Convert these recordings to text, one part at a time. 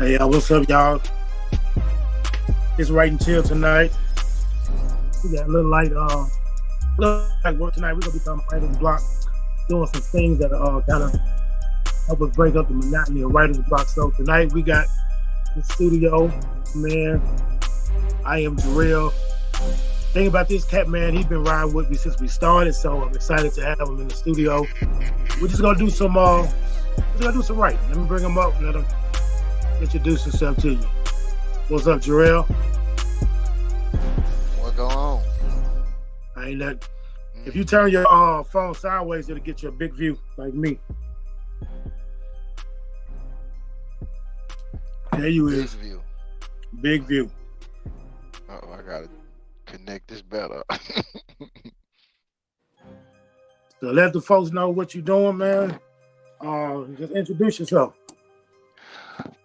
Hey, what's up, y'all? It's Right and Chill tonight. We got a little light work tonight. We're gonna be talking writer's block, doing some things that kind of help us break up the monotony of writer's block. So tonight we got the studio, man. I am Jarrell. Thing about this cat, man, he's been riding with me since we started, so I'm excited to have him in the studio. We're just gonna do some writing. Let me bring him up and let him introduce himself to you. What's up, Jarrell? What going on? I ain't that. If you turn your phone sideways, it'll get you a big view like me. There you is. View. Big view. Oh, I gotta connect this better. So let the folks know what you're doing, man. Just introduce yourself.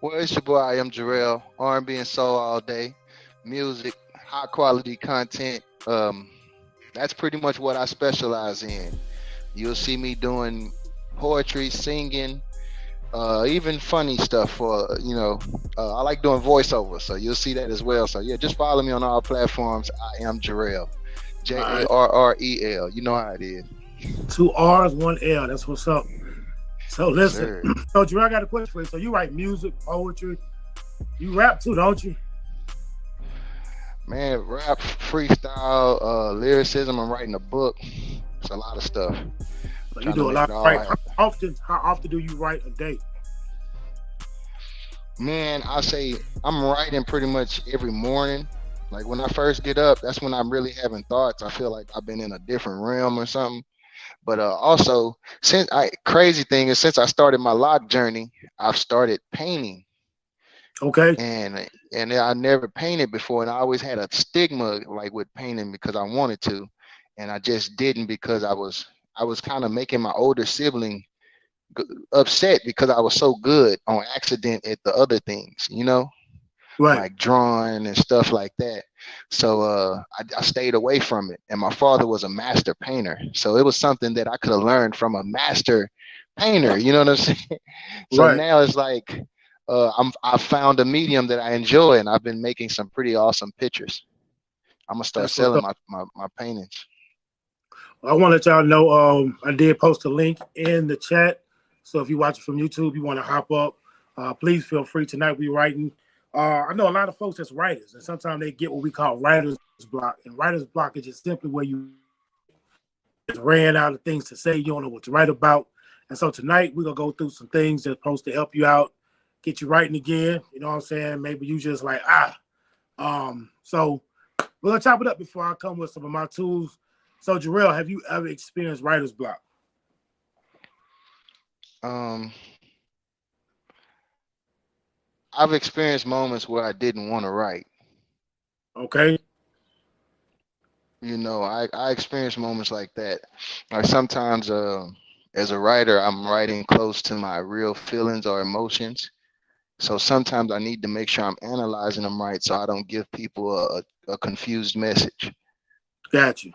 Well, it's your boy, I am Jarrell. R&B and soul all day. Music, high quality content. That's pretty much what I specialize in. You'll see me doing poetry, singing, even funny stuff for, I like doing voiceover, so you'll see that as well. So yeah, just follow me on all platforms. I am Jarrell. Jarrel. You know how it is. 2 R's, 1 L. That's what's up. So listen, so Jarrell, I got a question for you. So you write music, poetry, you rap too, don't you? Man, rap, freestyle, lyricism. I'm writing a book. It's a lot of stuff. So you do a lot. Right. How often do you write a day? Man, I'll say I'm writing pretty much every morning. Like when I first get up, that's when I'm really having thoughts. I feel like I've been in a different realm or something. But also, crazy thing is, since I started my lock journey, I've started painting. Okay. And I never painted before, and I always had a stigma like with painting because I wanted to, and I just didn't because I was kind of making my older sibling upset because I was so good on accident at the other things, right, like drawing and stuff like that. So I stayed away from it. And my father was a master painter, so it was something that I could have learned from a master painter. You know what I'm saying? So right. now it's like I found a medium that I enjoy, and I've been making some pretty awesome pictures. I'm gonna start selling my paintings. I want to let y'all know I did post a link in the chat. So if you watch it from YouTube, you want to hop up, please feel free. Tonight we writing. I know a lot of folks that's writers, and sometimes they get what we call writer's block. And writer's block is just simply where you just ran out of things to say, you don't know what to write about. And so tonight we're gonna go through some things that's supposed to help you out, get you writing again. You know what I'm saying? Maybe you just like, So we're gonna chop it up before I come with some of my tools. So Jarrell, have you ever experienced writer's block? I've experienced moments where I didn't want to write. Okay. I experienced moments like that. Like sometimes as a writer, I'm writing close to my real feelings or emotions. So sometimes I need to make sure I'm analyzing them right so I don't give people a confused message. Got you.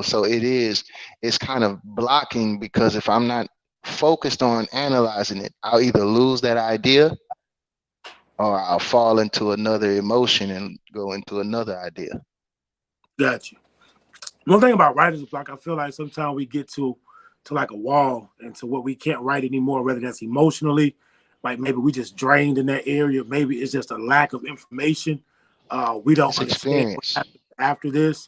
So it's kind of blocking because if I'm not focused on analyzing it, I'll either lose that idea or I'll fall into another emotion and go into another idea. Got you. One thing about writer's block, I feel like sometimes we get to like a wall and to what we can't write anymore, whether that's emotionally, like maybe we just drained in that area. Maybe it's just a lack of information. We don't understand what happens after this.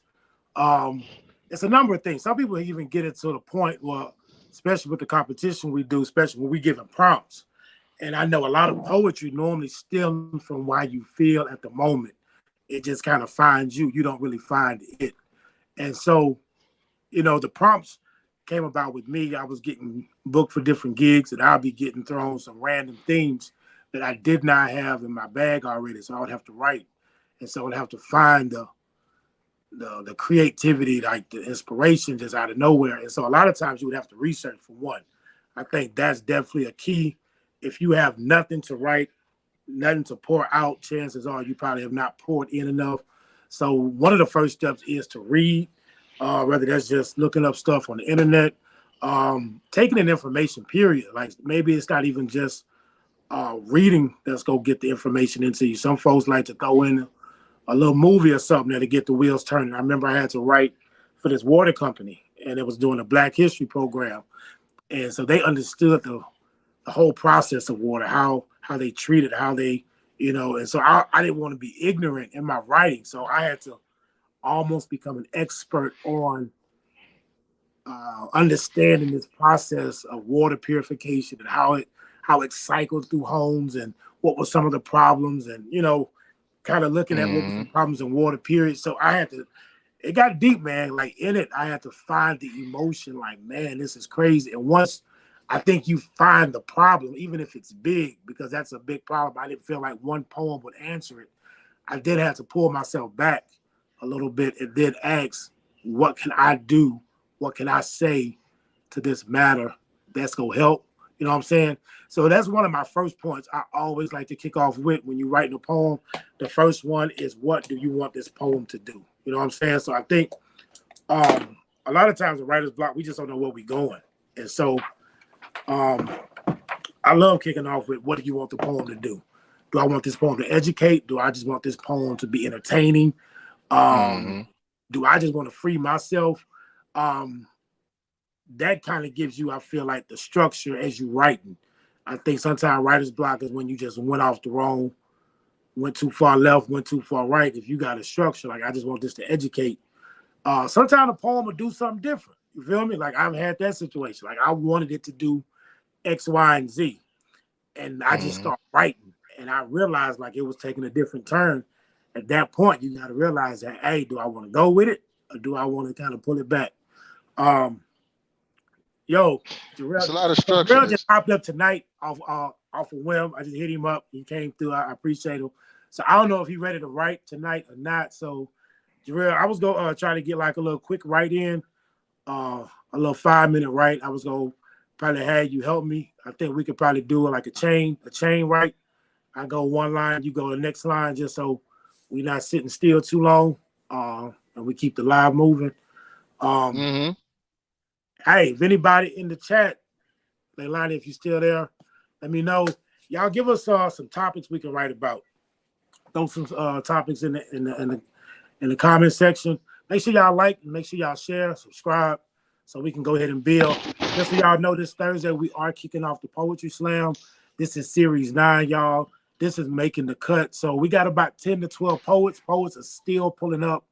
It's a number of things. Some people even get it to the point where, especially with the competition we do, especially when we give them prompts. And I know a lot of poetry normally stems from why you feel at the moment. It just kind of finds you. You don't really find it. And so, the prompts came about with me. I was getting booked for different gigs, and I'll be getting thrown some random themes that I did not have in my bag already. So I would have to write. And so I would have to find the creativity, like the inspiration just out of nowhere. And so a lot of times you would have to research for one. I think that's definitely a key. If you have nothing to write, nothing to pour out, chances are you probably have not poured in enough. So one of the first steps is to read, whether that's just looking up stuff on the internet, taking in information, period. Like maybe it's not even just reading that's gonna get the information into you. Some folks like to throw in a little movie or something there to get the wheels turning. I remember I had to write for this water company, and it was doing a Black History program, and so they understood the whole process of water, how they treat it, how they, and so I didn't want to be ignorant in my writing, so I had to almost become an expert on understanding this process of water purification and how it cycled through homes and what were some of the problems, and kind of looking at what were Mm-hmm. some problems in water period. So I had to. It got deep, man. Like in it, I had to find the emotion. Like, man, this is crazy. And once I think you find the problem, even if it's big, because that's a big problem. I didn't feel like one poem would answer it. I did have to pull myself back a little bit and then ask, what can I do? What can I say to this matter that's gonna help? You know what I'm saying? So that's one of my first points I always like to kick off with when you're writing a poem. The first one is, what do you want this poem to do? You know what I'm saying? So I think a lot of times the writer's block, we just don't know where we're going. And so I love kicking off with, what do you want the poem to do? Do I want this poem to educate? Do I just want this poem to be entertaining? Mm-hmm. Do I just want to free myself? That kind of gives you, I feel like, the structure as you writing. I think sometimes writer's block is when you just went too far left, went too far right. If you got a structure, like, I just want this to educate. Sometimes a poem will do something different. You feel me? Like, I've had that situation. Like, I wanted it to do X, Y, and Z. And I just Mm-hmm. started writing. And I realized, like, it was taking a different turn. At that point, you got to realize that, hey, do I want to go with it? Or do I want to kind of pull it back? Yo, It's Jarrell, a lot of Jarrell just structures. popped up tonight off a whim. I just hit him up. He came through. I appreciate him. So I don't know if he's ready to write tonight or not. So Jarrell, I was gonna try to get like a little quick write in, a little 5-minute write. I was gonna probably have you help me. I think we could probably do it like a chain write. I go one line, you go the next line, just so we're not sitting still too long, and we keep the live moving. Um, Mm-hmm. hey, if anybody in the chat, Leilani, if you're still there, let me know. Y'all give us some topics we can write about. Throw some topics in the comment section. Make sure y'all like, make sure y'all share, subscribe, so we can go ahead and build. Just so y'all know, this Thursday we are kicking off the Poetry Slam. This is Series 9, y'all. This is making the cut. So we got about 10 to 12 poets. Poets are still pulling up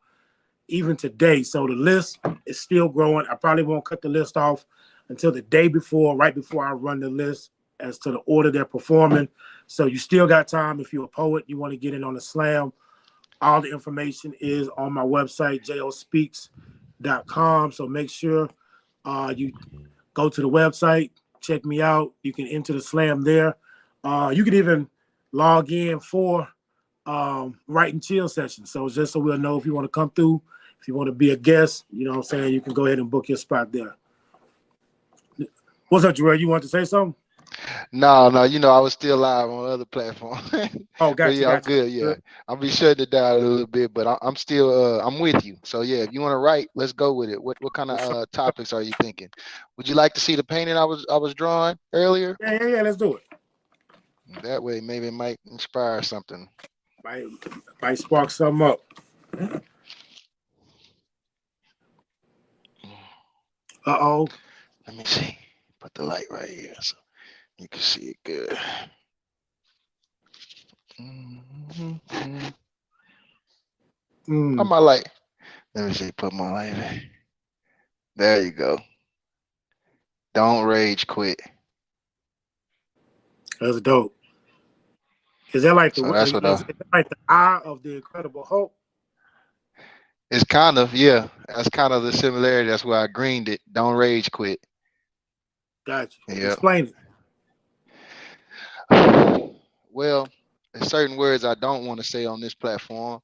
even today. So the list is still growing. I probably won't cut the list off until the day before, right before I run the list as to the order they're performing. So you still got time. If you're a poet, you want to get in on the slam, all the information is on my website, jospeaks.com. So make sure you go to the website, check me out. You can enter the slam there. You can even log in for writing chill sessions. So just so we'll know if you want to come through, if you want to be a guest, you know what I'm saying, you can go ahead and book your spot there. What's up, Jarrell? You want to say something? No, I was still live on other platforms. Oh, But gotcha, yeah, I'm gotcha. good. Yeah, Good. I'll be shutting it down a little bit, but I'm still I'm with you. So yeah, if you want to write, let's go with it. What kind of topics are you thinking? Would you like to see the painting I was drawing earlier? Yeah, let's do it. That way, maybe it might inspire something. Might spark something up. Uh-oh. Let me see. Put the light right here so you can see it good. Mhm. Oh, my light. Let me see. Put my light in. There you go. Don't rage quit. That's dope. Is that like So that's what I. is that like the eye of the Incredible Hulk? It's kind of, yeah. That's kind of the similarity. That's why I greened it. Don't rage quit. Gotcha. Yeah. Explain it. Well, there's certain words I don't want to say on this platform,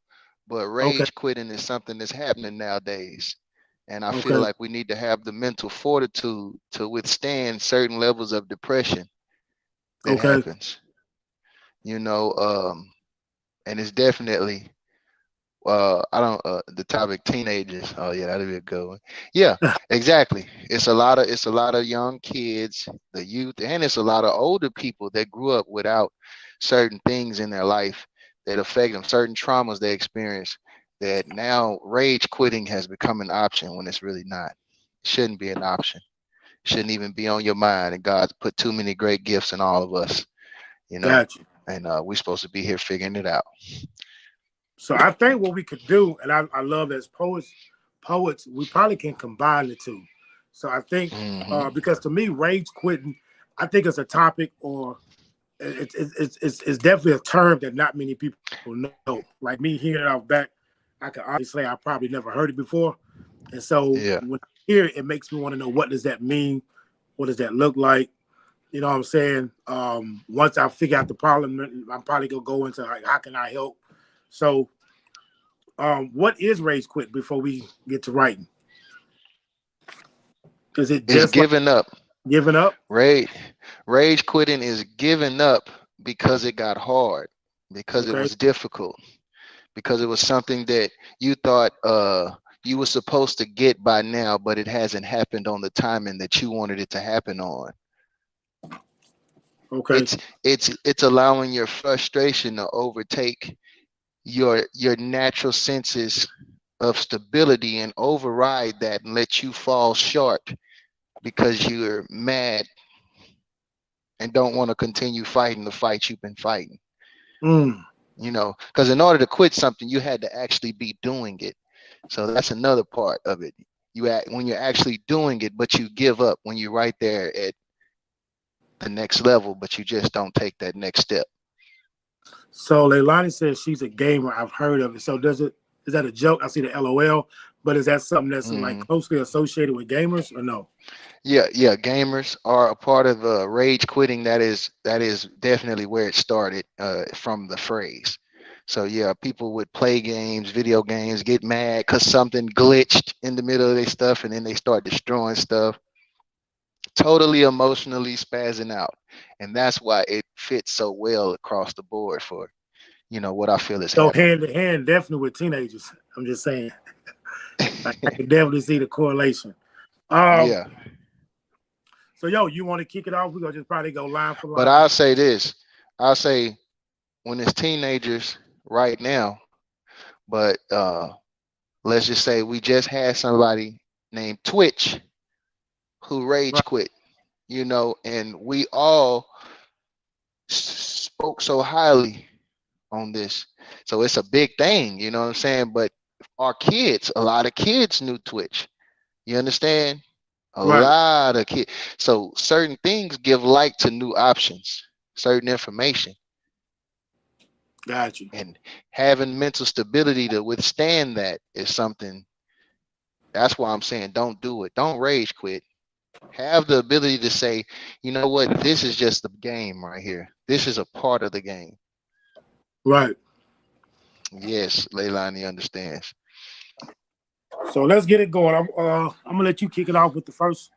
but Okay. rage quitting is something that's happening nowadays. And I feel Okay. like we need to have the mental fortitude to withstand certain levels of depression that Okay. happens. You know, and it's definitely I don't the topic teenagers. Oh yeah, that'd be a good one. Yeah, exactly. It's a lot of young kids, the youth, and it's a lot of older people that grew up without certain things in their life that affect them, certain traumas they experience, that now rage quitting has become an option when it's really not. It shouldn't be an option. Shouldn't even be on your mind. And God's put too many great gifts in all of us, you know. Gotcha. And we're supposed to be here figuring it out. So I think what we could do, and I love as poets, we probably can combine the two. So I think Hmm. because to me, rage quitting, I think it's a topic or it's definitely a term that not many people know. Like me hearing it off back, I can honestly say I probably never heard it before. And so Yeah. when I hear it, it makes me want to know what does that mean? What does that look like? You know what I'm saying? Once I figure out the problem, I'm probably gonna go into like how can I help? So what is rage quit before we get to writing? Is it It's just like giving up. giving up? Rage, rage quitting is giving up because it got hard, because it Okay. was difficult, because it was something that you thought you were supposed to get by now, but it hasn't happened on the timing that you wanted it to happen on. Okay. It's allowing your frustration to overtake your natural senses of stability and override that and let you fall short because you're mad and don't want to continue fighting the fight you've been fighting. Mm. Because in order to quit something, you had to actually be doing it. So that's another part of it. When you're actually doing it, but you give up when you're right there at the next level, but you just don't take that next step. So Leilani says she's a gamer. I've heard of it. So is that a joke? I see the LOL, but is that something that's like Hmm. closely associated with gamers or no? Yeah. Gamers are a part of rage quitting. That is definitely where it started from the phrase. So yeah, people would play games, video games, get mad because something glitched in the middle of their stuff, and then they start destroying stuff, totally emotionally spazzing out. And that's why it fits so well across the board for what I feel is So happening. hand to hand, definitely with teenagers. I'm just saying. I can definitely see the correlation. Um, Yeah, so yo, you want to kick it off? We're gonna just probably go line for but line. I'll say this. I'll say when it's teenagers right now, but let's just say we just had somebody named Twitch who rage Right. quit, and we all spoke so highly on this. So it's a big thing, you know what I'm saying? But our kids, a lot of kids knew Twitch. You understand? A Right. lot of kids. So certain things give light to new options, certain information, Got you. and having mental stability to withstand that is something. That's why I'm saying don't do it. Don't rage quit. Have the ability to say, you know what, this is just the game right here. This is a part of the game. Right. Yes, Leilani understands. So let's get it going. I'm gonna let you kick it off with the first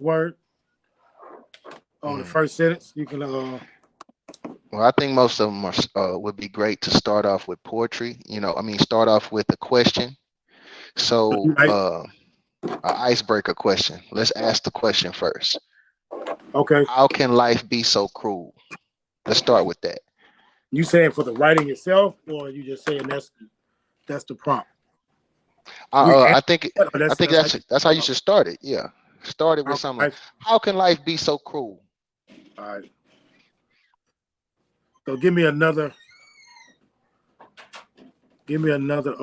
word or the Mm. first sentence. You can Well, I think most of them would be great to start off with poetry. Start off with a question. So, like an icebreaker question. Let's ask the question first. okay. How can life be so cruel? Let's start with that. You saying for the writing itself, or you just saying that's the prompt? We I think I think that's how that's how you should start it. Yeah, start it with something like, life. "How can life be so cruel?" All right. So give me another. Give me another.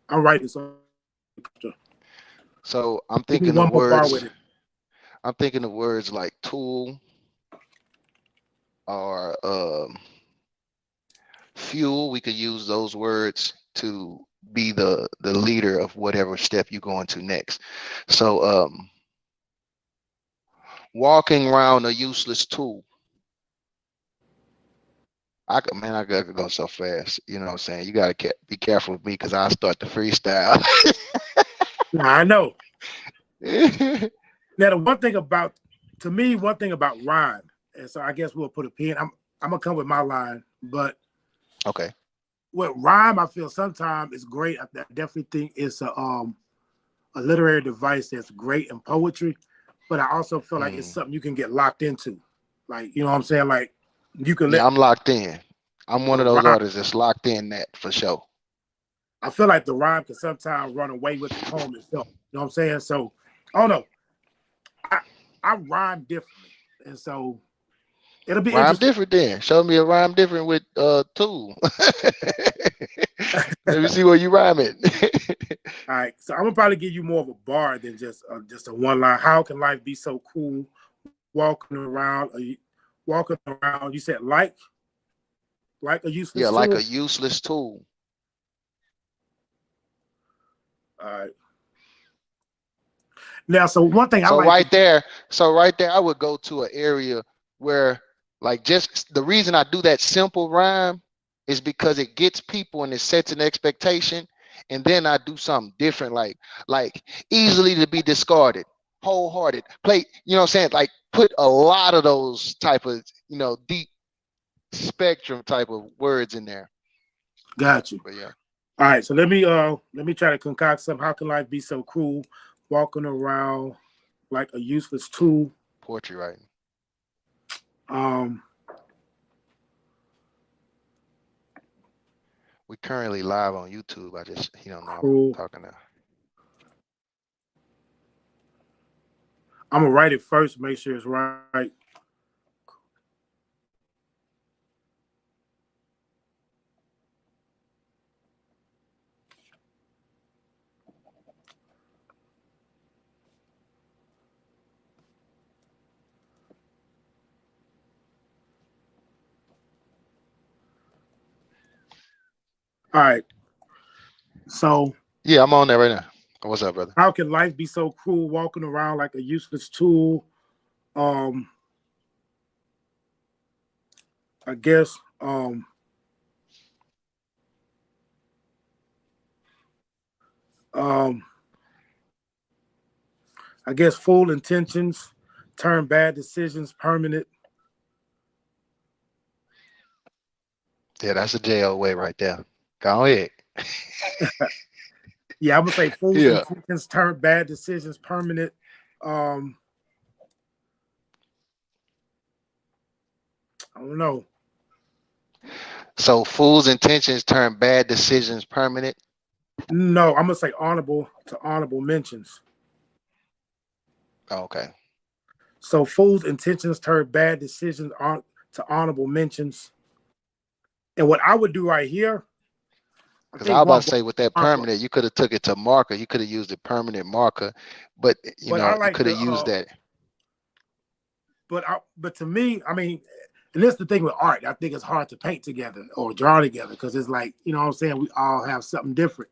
I'm writing so. So I'm Give me thinking one of more bar words. with it. I'm thinking of words like tool or fuel. We could use those words to be the leader of whatever step you go into next. So walking around a useless tool. I gotta go so fast. You know what I'm saying? You gotta be careful with me because I start to freestyle. Nah, I know. Now the one thing about to me, one thing about rhyme, and so I guess we'll put a pin. I'm gonna come with my line, but Okay. with rhyme, I feel sometimes it's great. I definitely think it's a literary device that's great in poetry, but I also feel like it's Mm. something you can get locked into. Like, you know what I'm saying? Like you can Yeah, let I'm locked in. I'm one the of those rhyme. artists that's locked in that for sure. I feel like the rhyme can sometimes run away with the poem itself. You know what I'm saying? So I don't know. I I rhyme differently, and so it'll be Rhyme interesting. different then. Show me a rhyme different with Tool. Let me see where you rhyme it. All right, so I'm gonna probably give you more of a bar than just a one line. How can life be so cool? Walking around, walking around. You said like a Yeah, useless like a tool. useless tool. All right. Now, so one thing I So like to right there, I would go to an area where like just the reason I do that simple rhyme is because it gets people and it sets an expectation. And then I do something different, like easily to be discarded, wholehearted, play, you know what I'm saying? Like put a lot of those type of, deep spectrum type of words in there. got you. But yeah, All right, so let me try to concoct something. How can life be so cruel? Walking around like a useless tool. poetry writing. Um, We currently live on YouTube. I just, know I'm cruel. talking to. I'm gonna write it first, make sure it's right. All right. So Yeah, I'm on there right now. What's up, brother? how can life be so cruel? Walking around like a useless tool. Um, I guess. Um, I guess full intentions turn bad decisions permanent. Yeah, that's a JO way right there. Go ahead. Yeah, I'm gonna say fool's Yeah. intentions turn bad decisions permanent. Um, I don't know. So fool's intentions turn bad decisions permanent. No, I'm gonna say honorable to honorable mentions. Okay. So fool's intentions turn bad decisions on to honorable mentions. And what I would do right here, I Because I think was about one to say with that marker, permanent, you could have took it to marker. You could have used a permanent marker, but but I you like could have the used that. but to me, I mean, and this is the thing with art. I think it's hard to paint together or draw together because it's like, you know what I'm saying, we all have something different.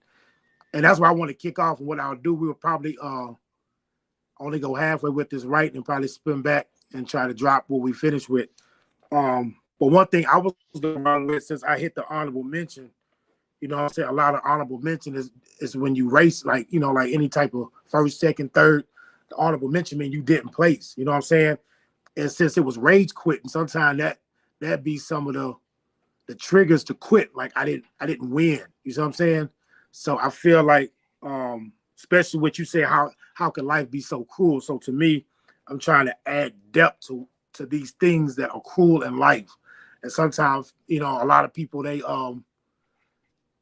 And that's why I want to kick off. And what I'll do, we will probably only go halfway with this writing and probably spin back and try to drop what we finish with. But one thing I was going wrong with since I hit the honorable mention, you know what I'm saying? A lot of honorable mention is when you race, like, like any type of first, second, third, the honorable mention mean you didn't place. You know what I'm saying? And since it was rage quit, and sometimes that be some of the triggers to quit. Like I didn't win. You know what I'm saying? So I feel like, especially what you say, how can life be so cruel? So to me, I'm trying to add depth to these things that are cruel in life. And sometimes, a lot of people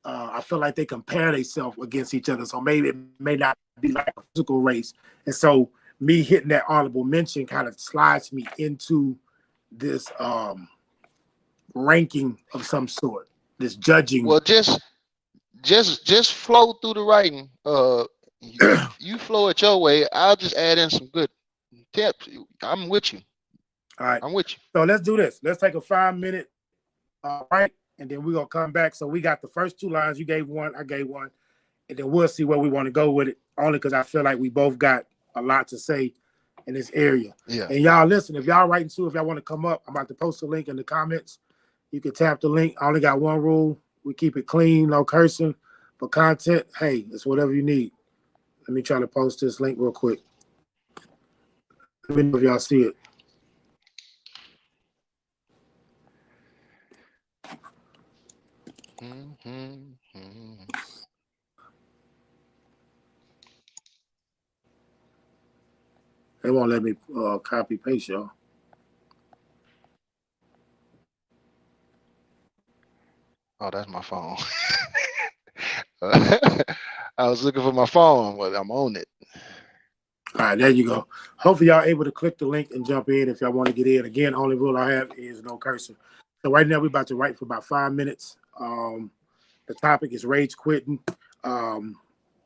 I feel like they compare themselves against each other. So maybe it may not be like a physical race. And so me hitting that honorable mention kind of slides me into this ranking of some sort, this judging. Well, just flow through the writing. You flow it your way. I'll just add in some good tips. I'm with you. All right. I'm with you. So let's do this. Let's take a 5 minute break, and then we're gonna come back. So we got the first two lines. You gave one, I gave one, and then we'll see where we want to go with it. Only because I feel like we both got a lot to say in this area. Yeah. And y'all listen, if y'all writing too, if y'all want to come up, I'm about to post a link in the comments. You can tap the link. I only got one rule. We keep it clean, no cursing. For content, hey, it's whatever you need. Let me try to post this link real quick. Let me know if y'all see it. They won't let me copy paste, y'all. Oh, that's my phone. I was looking for my phone, but I'm on it. All right, there you go. Hopefully, y'all able to click the link and jump in if y'all want to get in. Again, only rule I have is no cursor. So right now, we're about to write for about 5 minutes. The topic is rage quitting.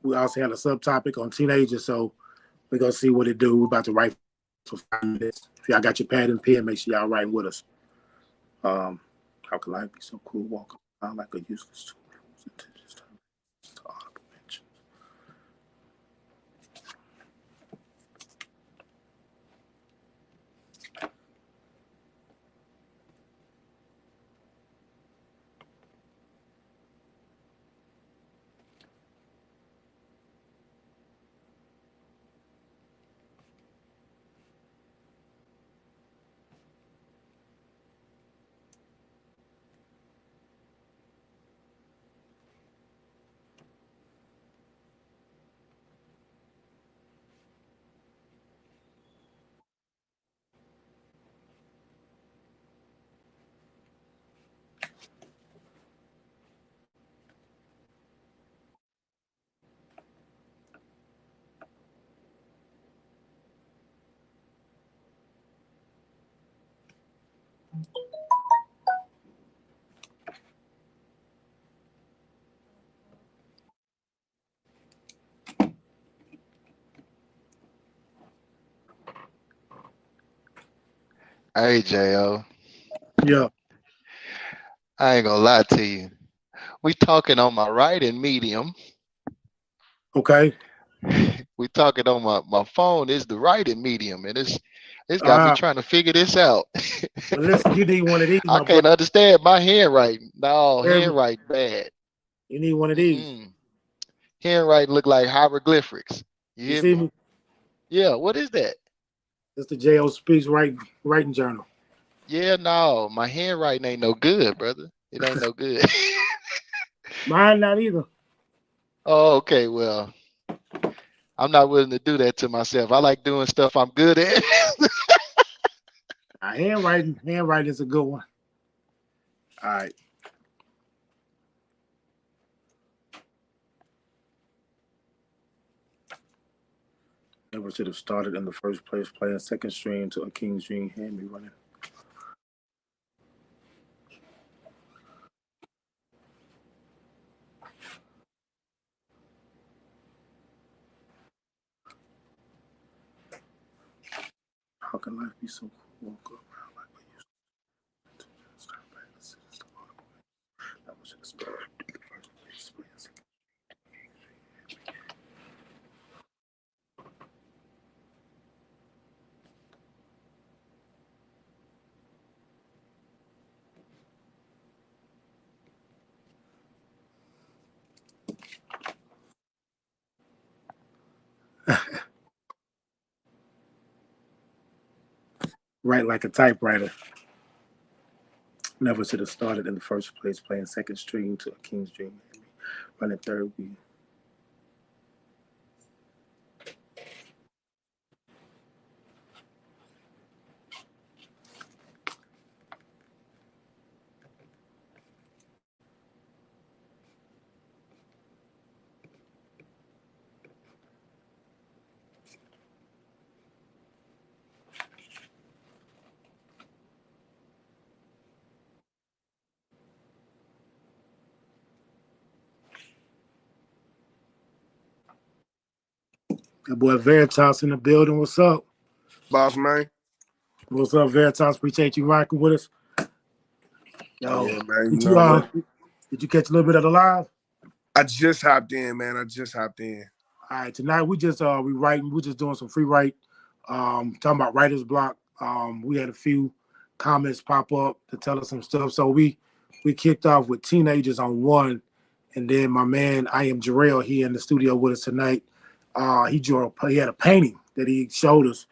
We also had a subtopic on teenagers, so we're going to see what it do. We're about to write for 5 minutes. If y'all got your pad and pen, make sure y'all writing with us. How can life be so cool? Walk around like a useless tool. Hey, Jo. Yeah. I ain't gonna lie to you. We talking on my writing medium. Okay. We talking on my phone is the writing medium, and it's got me trying to figure this out. But listen, you need one of these, I my can't brother. understand my handwriting. No, handwriting bad. You need one of these. Handwriting look like hieroglyphics. You see me? Yeah. What is that? It's the J.O. Speaks writing journal. Yeah, no, my handwriting ain't no good, brother. It ain't no good. Mine not either. Oh, okay. Well, I'm not willing to do that to myself. I like doing stuff I'm good at. Handwriting is a good one. All right. Never should have started in the first place playing second string to a king's dream had me running. How can life be so cool? Walk around like we used to. Start practicing. Never should have started in the first place playing second. Write like a typewriter. Never should have started in the first place playing second string to a king's dream had me running third wheel. That boy Veritas in the building. What's up? Boss man. What's up, Veritas? Appreciate you rocking with us. Yo, Yeah, man. You did know what? did you catch a little bit of the live? I just hopped in, man. I just hopped in. All right, tonight we just we're just doing some free write, talking about writer's block. We had a few comments pop up to tell us some stuff. So we kicked off with teenagers on one, and then my man I am Jarrell here in the studio with us tonight. He had a painting that he showed us,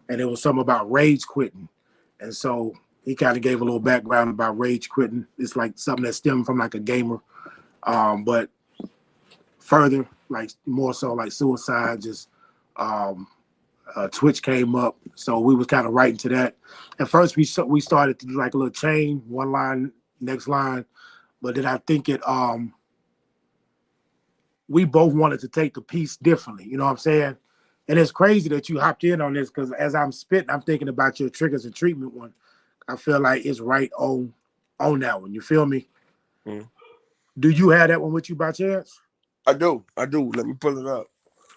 and it was something about rage quitting. And so he kind of gave a little background about rage quitting. It's like something that stemmed from like a gamer But further, like more so like suicide, just Twitch came up, so we was kind of right into that. At first, we started to do like a little chain, one line, next line, but then I think we both wanted to take the piece differently. You know what I'm saying? And it's crazy that you hopped in on this because as I'm spitting, I'm thinking about your triggers and treatment one. I feel like it's right on that one. You feel me? Mm. Do you have that one with you by chance? I do. Let me pull it up.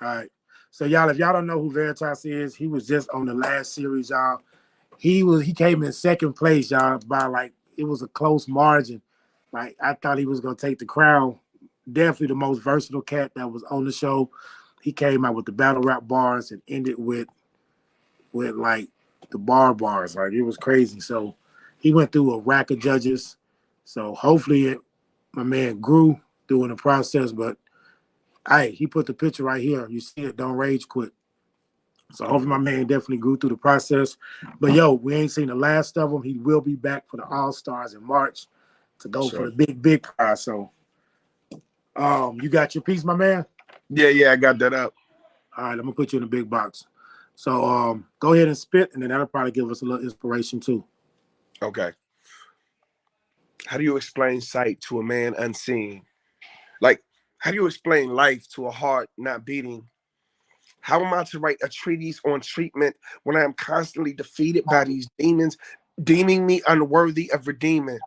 All right. So y'all, if y'all don't know who Veritas is, he was just on the last series, y'all. He came in second place, y'all, by like it was a close margin. Like I thought he was gonna take the crown. Definitely the most versatile cat that was on the show. He came out with the battle rap bars and ended with like the bars. Like it was crazy. So he went through a rack of judges. So hopefully my man grew during the process, but hey, he put the picture right here. You see it, don't rage quit. So hopefully my man definitely grew through the process. But yo, we ain't seen the last of him. He will be back for the All-Stars in March to go for the big prize. So you got your piece, my man? Yeah, I got that up. All right, I'm gonna put you in the big box. So go ahead and spit, and then that'll probably give us a little inspiration too. Okay. How do you explain sight to a man unseen? Like, how do you explain life to a heart not beating? How am I to write a treatise on treatment when I am constantly defeated by these demons, deeming me unworthy of redeeming?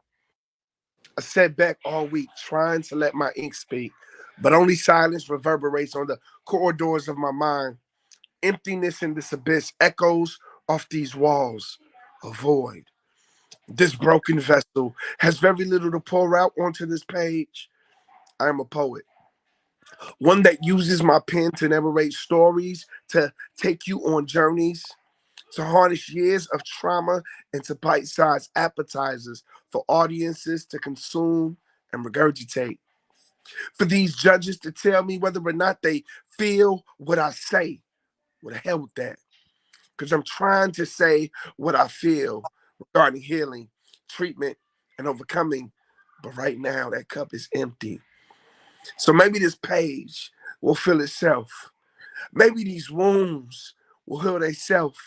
I sat back all week trying to let my ink speak, but only silence reverberates on the corridors of my mind. Emptiness in this abyss echoes off these walls. A void. This broken vessel has very little to pour out onto this page. I am a poet, one that uses my pen to narrate stories, to take you on journeys, to harness years of trauma into bite-sized appetizers for audiences to consume and regurgitate. For these judges to tell me whether or not they feel what I say. What the hell with that? Because I'm trying to say what I feel regarding healing, treatment, and overcoming. But right now, that cup is empty. So maybe this page will fill itself. Maybe these wounds will heal themselves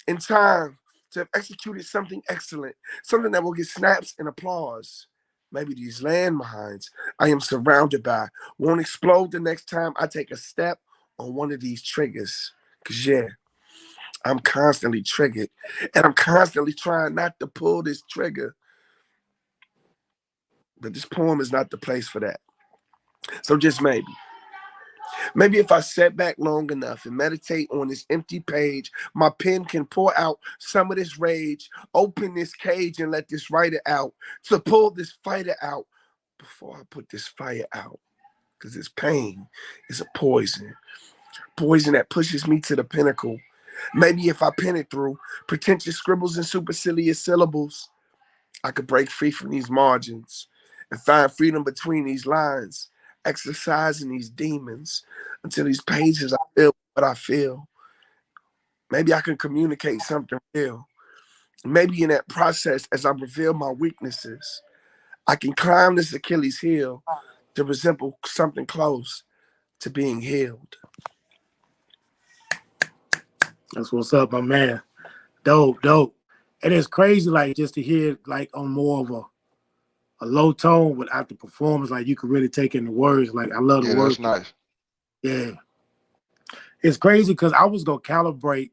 in time to have executed something excellent, something that will get snaps and applause. Maybe these landmines I am surrounded by won't explode the next time I take a step on one of these triggers. Because, yeah, I'm constantly triggered, and I'm constantly trying not to pull this trigger. But this poem is not the place for that. So just maybe if I sit back long enough and meditate on this empty page, my pen can pour out some of this rage, open this cage and let this writer out, to pull this fighter out before I put this fire out. Because this pain is a poison that pushes me to the pinnacle. Maybe if I pen it through pretentious scribbles and supercilious syllables, I could break free from these margins and find freedom between these lines, exercising these demons until these pages I feel what I feel. Maybe I can communicate something real. Maybe in that process, as I reveal my weaknesses, I can climb this Achilles heel to resemble something close to being healed. That's what's up, my man. Dope. And it's crazy, like just to hear like on more of a low tone without the performance, like you could really take in the words. Like I love the Yeah, words. that's nice. Yeah. It's crazy because I was gonna calibrate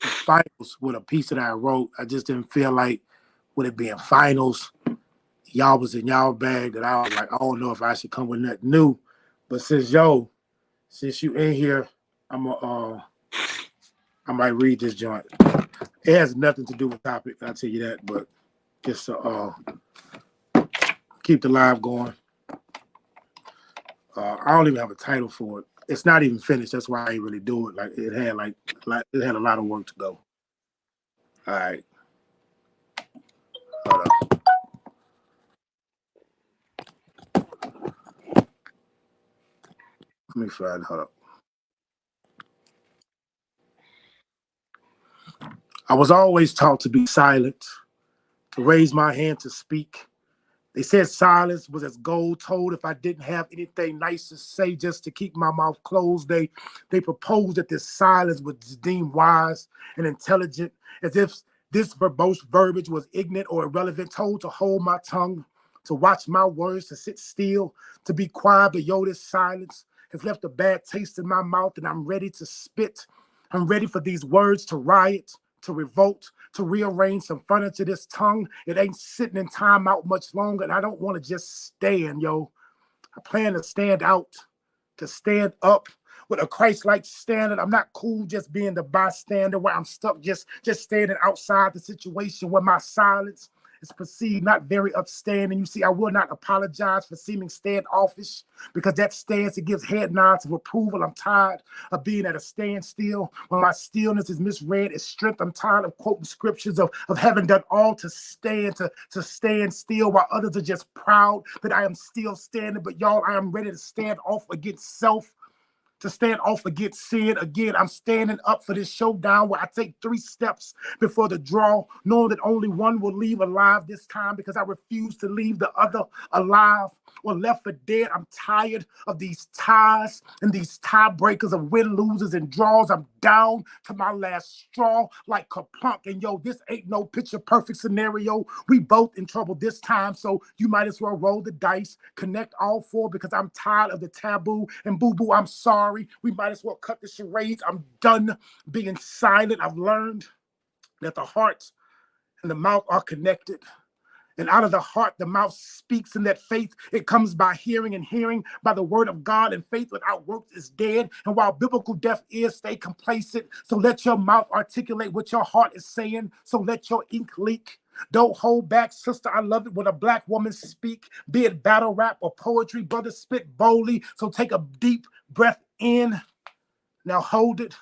the finals with a piece that I wrote. I just didn't feel like with it being finals, y'all was in y'all bag that I was like, I don't know if I should come with nothing new. But since you in here, I might read this joint. It has nothing to do with topic, I'll tell you that, but just to keep the live going. I don't even have a title for it. It's not even finished. That's why I ain't really do it. Like it had a lot of work to go. All right. Hold up. Let me find. Hold up. I was always taught to be silent, to raise my hand to speak, They said silence was as gold told if I didn't have anything nice to say just to keep my mouth closed. They proposed that this silence was deemed wise and intelligent, as if this verbose verbiage was ignorant or irrelevant, told to hold my tongue, to watch my words, to sit still, to be quiet. But yo, this silence has left a bad taste in my mouth, and I'm ready to spit. I'm ready for these words to riot, to revolt, to rearrange some furniture. This tongue, it ain't sitting in time out much longer, and I don't want to just stand, yo. I plan to stand out, to stand up with a Christ-like standard. I'm not cool just being the bystander where I'm stuck just standing outside the situation where my silence is perceived not very upstanding. You see, I will not apologize for seeming standoffish because that stance, it gives head nods of approval. I'm tired of being at a standstill when my stillness is misread as strength. I'm tired of quoting scriptures of having done all to stand, to stand still while others are just proud that I am still standing. But y'all, I am ready to stand off against self, to stand off against sin. Again, I'm standing up for this showdown where I take 3 steps before the draw, knowing that only one will leave alive this time because I refuse to leave the other alive or left for dead. I'm tired of these ties and these tiebreakers of win, losers, and draws. I'm down to my last straw like Kaplunk. And yo, this ain't no picture perfect scenario. We both in trouble this time, so you might as well roll the dice, connect all 4 because I'm tired of the taboo. And boo-boo, I'm sorry. We might as well cut the charades. I'm done being silent. I've learned that the heart and the mouth are connected. And out of the heart, the mouth speaks, and that faith, it comes by hearing, and hearing by the word of God. And faith without works is dead. And while biblical death is, stay complacent. So let your mouth articulate what your heart is saying. So let your ink leak. Don't hold back, sister. I love it when a Black woman speak, be it battle rap or poetry. Brother, spit boldly. So take a deep breath in. Now hold it.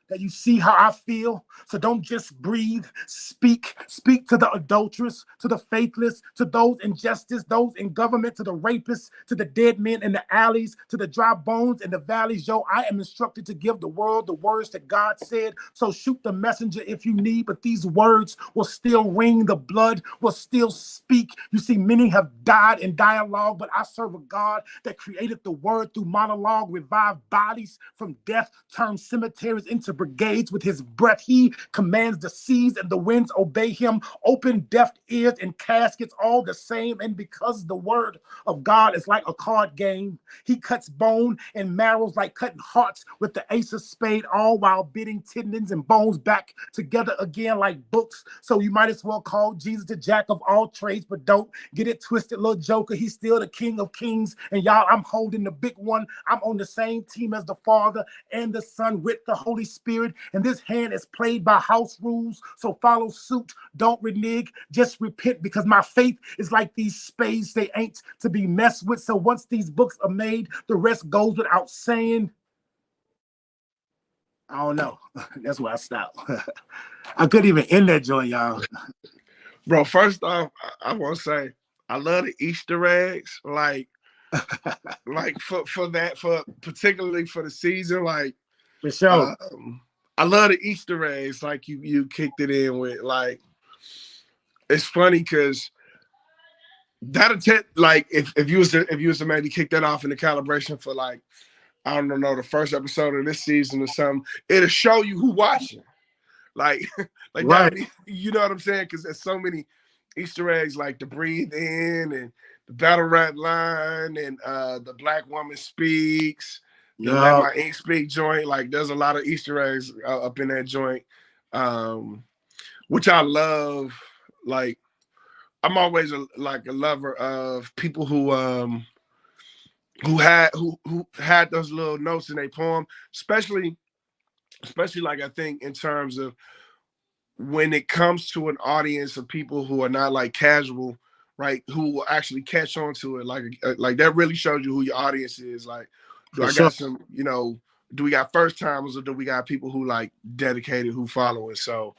That you see how I feel. So don't just breathe. Speak. Speak to the adulterous, to the faithless, to those in justice, those in government, to the rapists, to the dead men in the alleys, to the dry bones in the valleys. Yo, I am instructed to give the world the words that God said. So shoot the messenger if you need, but these words will still ring. The blood will still speak. You see, many have died in dialogue, but I serve a God that created the word through monologue, revived bodies from death, turned cemeteries into brigades with his breath. He commands the seas and the winds obey him. Open deaf ears and caskets all the same. And because the word of God is like a card game, he cuts bone and marrows like cutting hearts with the ace of spade, all while bidding tendons and bones back together again like books. So you might as well call Jesus the jack of all trades, but don't get it twisted, little joker. He's still the King of Kings. And y'all, I'm holding the big one. I'm on the same team as the Father and the Son with the Holy Spirit. And this hand is played by house rules. So follow suit. Don't renege. Just repent, because my faith is like these spades. They ain't to be messed with. So once these books are made, the rest goes without saying. I don't know. That's where I stop. I couldn't even end that joint, y'all. Bro, first off, I want to say I love the Easter eggs. Like for particularly for the season, like For sure. I love the Easter eggs. Like you kicked it in with. Like, it's funny because that attempt, like if you was to maybe kick that off in the calibration for, like, I don't know, the first episode of this season or something, it'll show you who watching. Like right. that, you know what I'm saying? Because there's so many Easter eggs, like the breathe in and the battle rap line and the Black woman speaks. The Let My Ink Speak joint. Like, there's a lot of Easter eggs up in that joint, which I love. Like, I'm always a lover of people who had those little notes in their poem, especially like, I think in terms of when it comes to an audience of people who are not like casual, right? Who will actually catch on to it. Like that really shows you who your audience is. Like, do I got some, do we got first timers, or do we got people who like dedicated, who follow it? So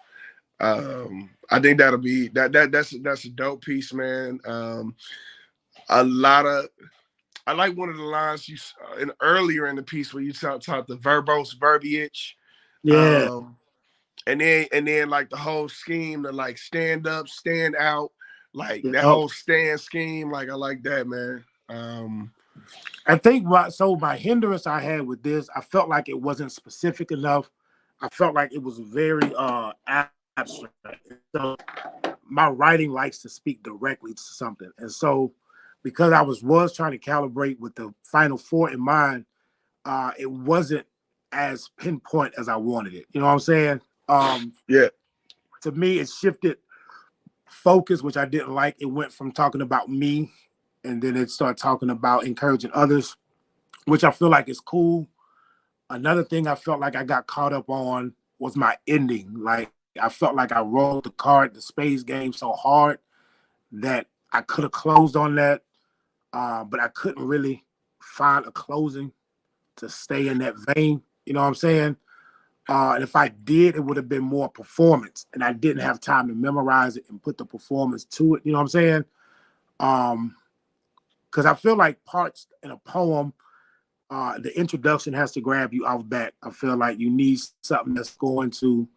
I think that'll be that's a dope piece, man. I like one of the lines you earlier in the piece where you talk the verbose verbiage. Yeah. And then like the whole scheme to like stand up, stand out, Like You that know, whole stand scheme, like I like that, man. I think my hindrance I had with this, I felt like it wasn't specific enough. I felt like it was very abstract. So my writing likes to speak directly to something. And so because I was trying to calibrate with the final four in mind, it wasn't as pinpoint as I wanted it. You know what I'm saying? Yeah, To me, it shifted focus, which I didn't like. It went from talking about me and then it started talking about encouraging others, which I feel like is cool. Another thing I felt like I got caught up on was my ending. Like I felt like I rolled the spades game so hard that I could have closed on that, but I couldn't really find a closing to stay in that vein. You know what I'm saying? And if I did, it would have been more performance, and I didn't have time to memorize it and put the performance to it. You know what I'm saying? Because I feel like parts in a poem, the introduction has to grab you off back. I feel like you need something that's going to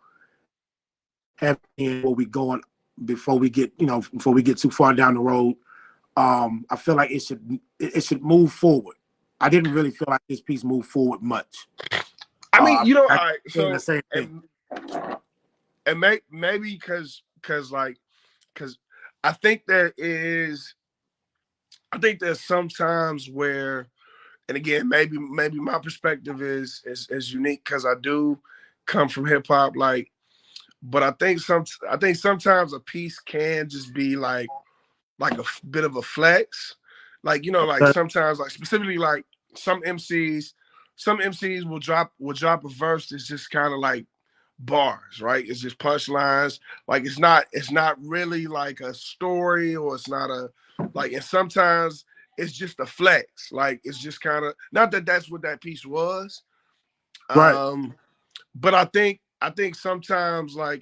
have in where we going before we get too far down the road. I feel like it should move forward. I didn't really feel like this piece moved forward much. I mean, all I right. So the same thing. And maybe because I think I think there's sometimes where, and again, maybe my perspective is unique because I do come from hip hop, like, but I think sometimes a piece can just be like a bit of a flex, like like sometimes, like specifically, like some MCs will drop a verse that's just kind of like bars, right? It's just punchlines. Like it's not really like a story, or it's not a like. And sometimes it's just a flex. Like it's just kind of, not that that's what that piece was. Right. But I think sometimes I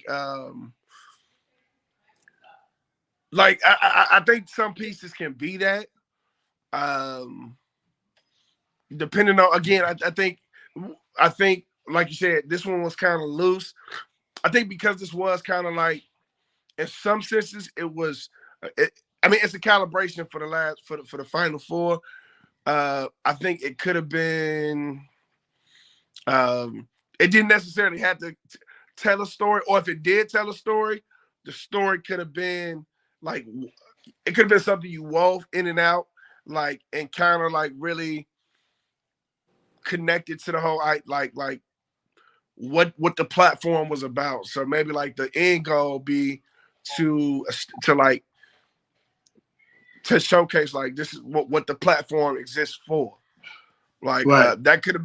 think some pieces can be that. Depending on, again, I think like you said, this one was kind of loose. I think because this was kind of like, in some senses, it was. I mean, it's a calibration for the final four. I think it could have been. It didn't necessarily have to tell a story, or if it did tell a story, the story could have been like, it could have been something you wove in and out, like, and kind of like really connected to the whole, like what the platform was about. So maybe like the end goal be to like to showcase like this is what the platform exists for. Like Right. that could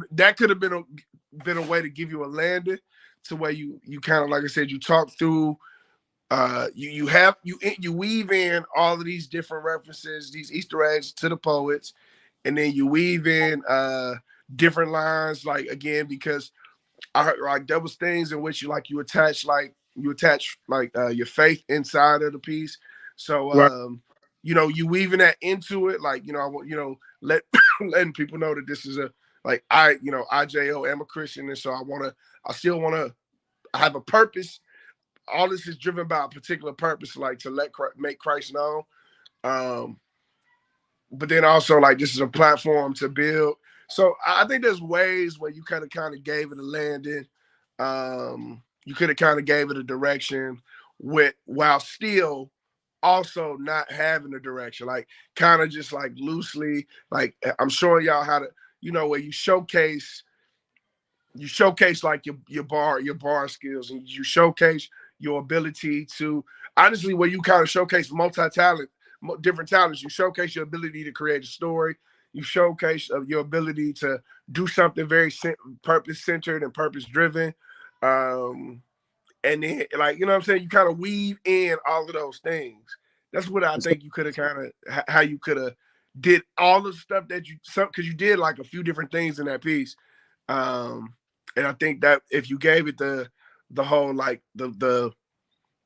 have been a way to give you a landing to where you kind of, like I said, you talk through. You weave in all of these different references, these Easter eggs to the poets, and then you weave in different lines, like, again, because I heard like there was things in which you attach your faith inside of the piece. Right. So you weaving that into it, like, I want, let letting people know that this is a, like, IJO am a Christian, and so I still want to have a purpose. All this is driven by a particular purpose, like to make Christ known. But then also, like, this is a platform to build. So I think there's ways where you kind of gave it a landing. You could have kind of gave it a direction while still also not having a direction, like kind of just like loosely, like I'm showing y'all how to, where you showcase like your bar skills, and you showcase your ability to, honestly, where you kind of showcase different talents. You showcase your ability to create a story. You showcase your ability to do something very purpose-centered and purpose-driven. And then, like, you know what I'm saying? You kind of weave in all of those things. That's what I think you could have how you could have did all the stuff that because you did like a few different things in that piece. And I think that if you gave it the whole, like, the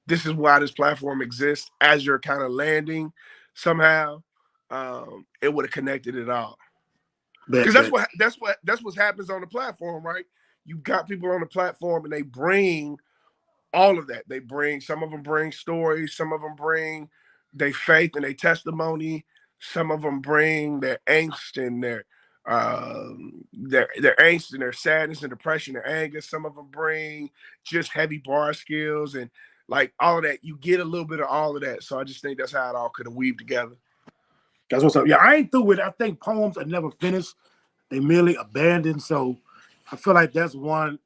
this is why this platform exists as you're kind of landing somehow, it would have connected it all. Because that's what happens on the platform, right? You got people on the platform and they bring all of that. Some of them bring stories, some of them bring their faith and their testimony. Some of them bring their angst and their angst and their sadness and depression and anger. Some of them bring just heavy bar skills and like all of that. You get a little bit of all of that. So I just think that's how it all could have weaved together. That's what's up. Yeah, I ain't through with it. I think poems are never finished. They merely abandoned. So I feel like that's one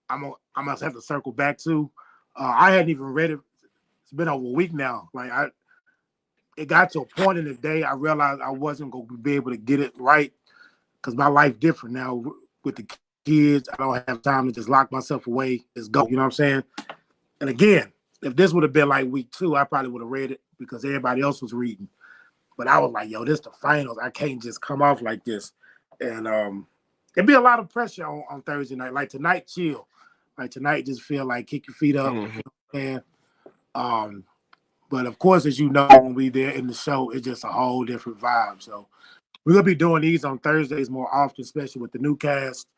I must have to circle back to. I hadn't even read it. It's been over a week now. It got to a point in the day I realized I wasn't going to be able to get it right because my life different now with the kids. I don't have time to just lock myself away. Just go. You know what I'm saying? And again, if this would have been like week 2, I probably would have read it because everybody else was reading. But I was like, yo, this the finals. I can't just come off like this. And it'd be a lot of pressure on Thursday night. Like tonight, chill. Like tonight, just feel like kick your feet up. Mm-hmm. You know, but of course, as you know, when we there in the show, it's just a whole different vibe. So we're gonna be doing these on Thursdays more often, especially with the new cast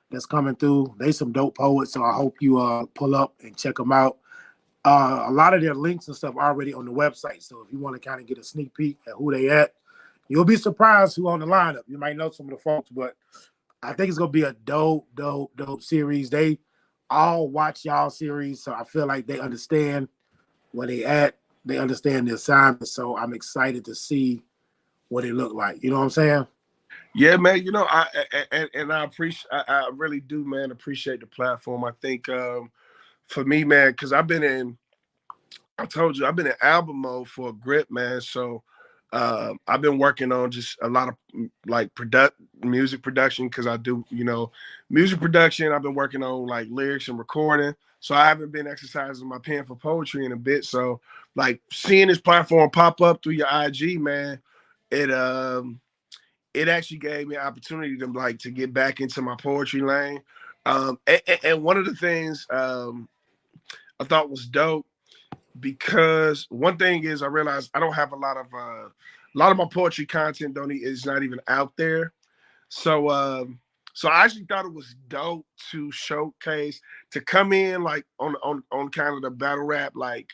that's coming through. They some dope poets, so I hope you pull up and check them out. A lot of their links and stuff are already on the website. So if you want to kind of get a sneak peek at who they at, you'll be surprised who on the lineup. You might know some of the folks, but I think it's gonna be a dope series. They all watch y'all series, so I feel like they understand where they at. They understand the assignment, so I'm excited to see what it look like. You know what I'm saying? Yeah, man. You know, I appreciate. I really do, man. Appreciate the platform. I think for me, man, because I told you I've been in album mode for a grip, man. So I've been working on just a lot of like music production because I do, music production. I've been working on like lyrics and recording. So I haven't been exercising my pen for poetry in a bit. So like seeing this platform pop up through your IG, man, it actually gave me an opportunity to get back into my poetry lane. And one of the things I thought was dope, because one thing is I realized I don't have a lot of my poetry content is not even out there. So I actually thought it was dope to showcase, to come in like on kind of the battle rap, like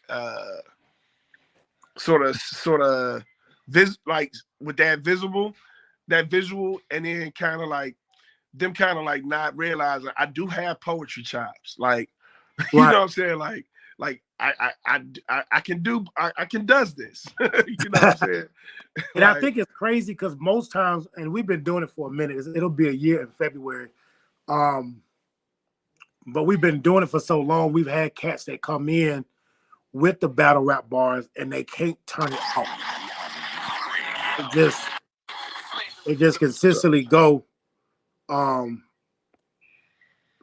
sort of like with that visual, and then kind of like them kind of like not realizing I do have poetry chops. Like, Right. You know what I'm saying? Like I can does this. You know what I'm saying? And I think it's crazy because most times, and we've been doing it for a minute, it'll be a year in February. But we've been doing it for so long, we've had cats that come in with the battle rap bars and they can't turn it off. It just consistently go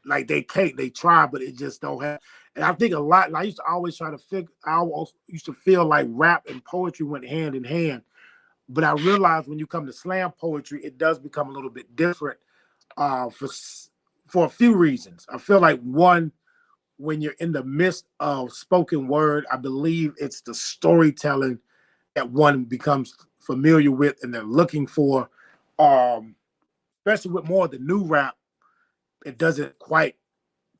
like they try, but it just don't have. And I think a lot, I used to always try to I almost used to feel like rap and poetry went hand in hand. But I realized when you come to slam poetry, it does become a little bit different for a few reasons. I feel like one, when you're in the midst of spoken word, I believe it's the storytelling that one becomes familiar with and they're looking for, especially with more of the new rap. It doesn't quite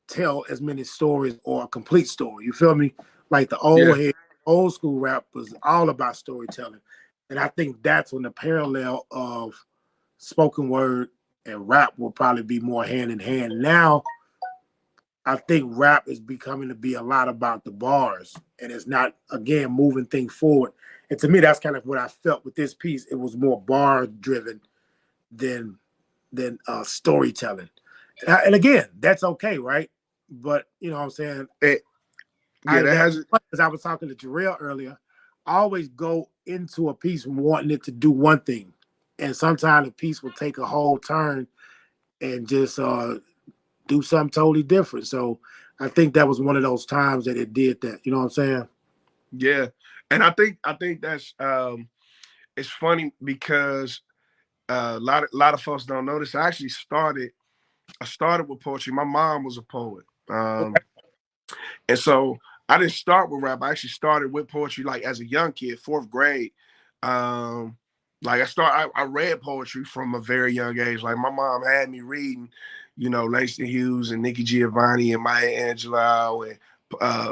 tell as many stories or a complete story. You feel me? Like the old school rap was all about storytelling. And I think that's when the parallel of spoken word and rap will probably be more hand in hand. Now, I think rap is becoming to be a lot about the bars, and it's not, again, moving things forward. And to me, that's kind of what I felt with this piece. It was more bar driven than storytelling. And again, that's okay, right? But you know what I'm saying? Because I was talking to Jarrell earlier, I always go into a piece wanting it to do one thing. And sometimes a piece will take a whole turn and just do something totally different. So I think that was one of those times that it did that. You know what I'm saying? Yeah. And I think that's it's funny because a lot of folks don't know this. I started with poetry. My mom was a poet. And so I didn't start with rap. I actually started with poetry like as a young kid, 4th grade. Like I read poetry from a very young age. Like my mom had me reading, Langston Hughes and Nikki Giovanni and Maya Angelou and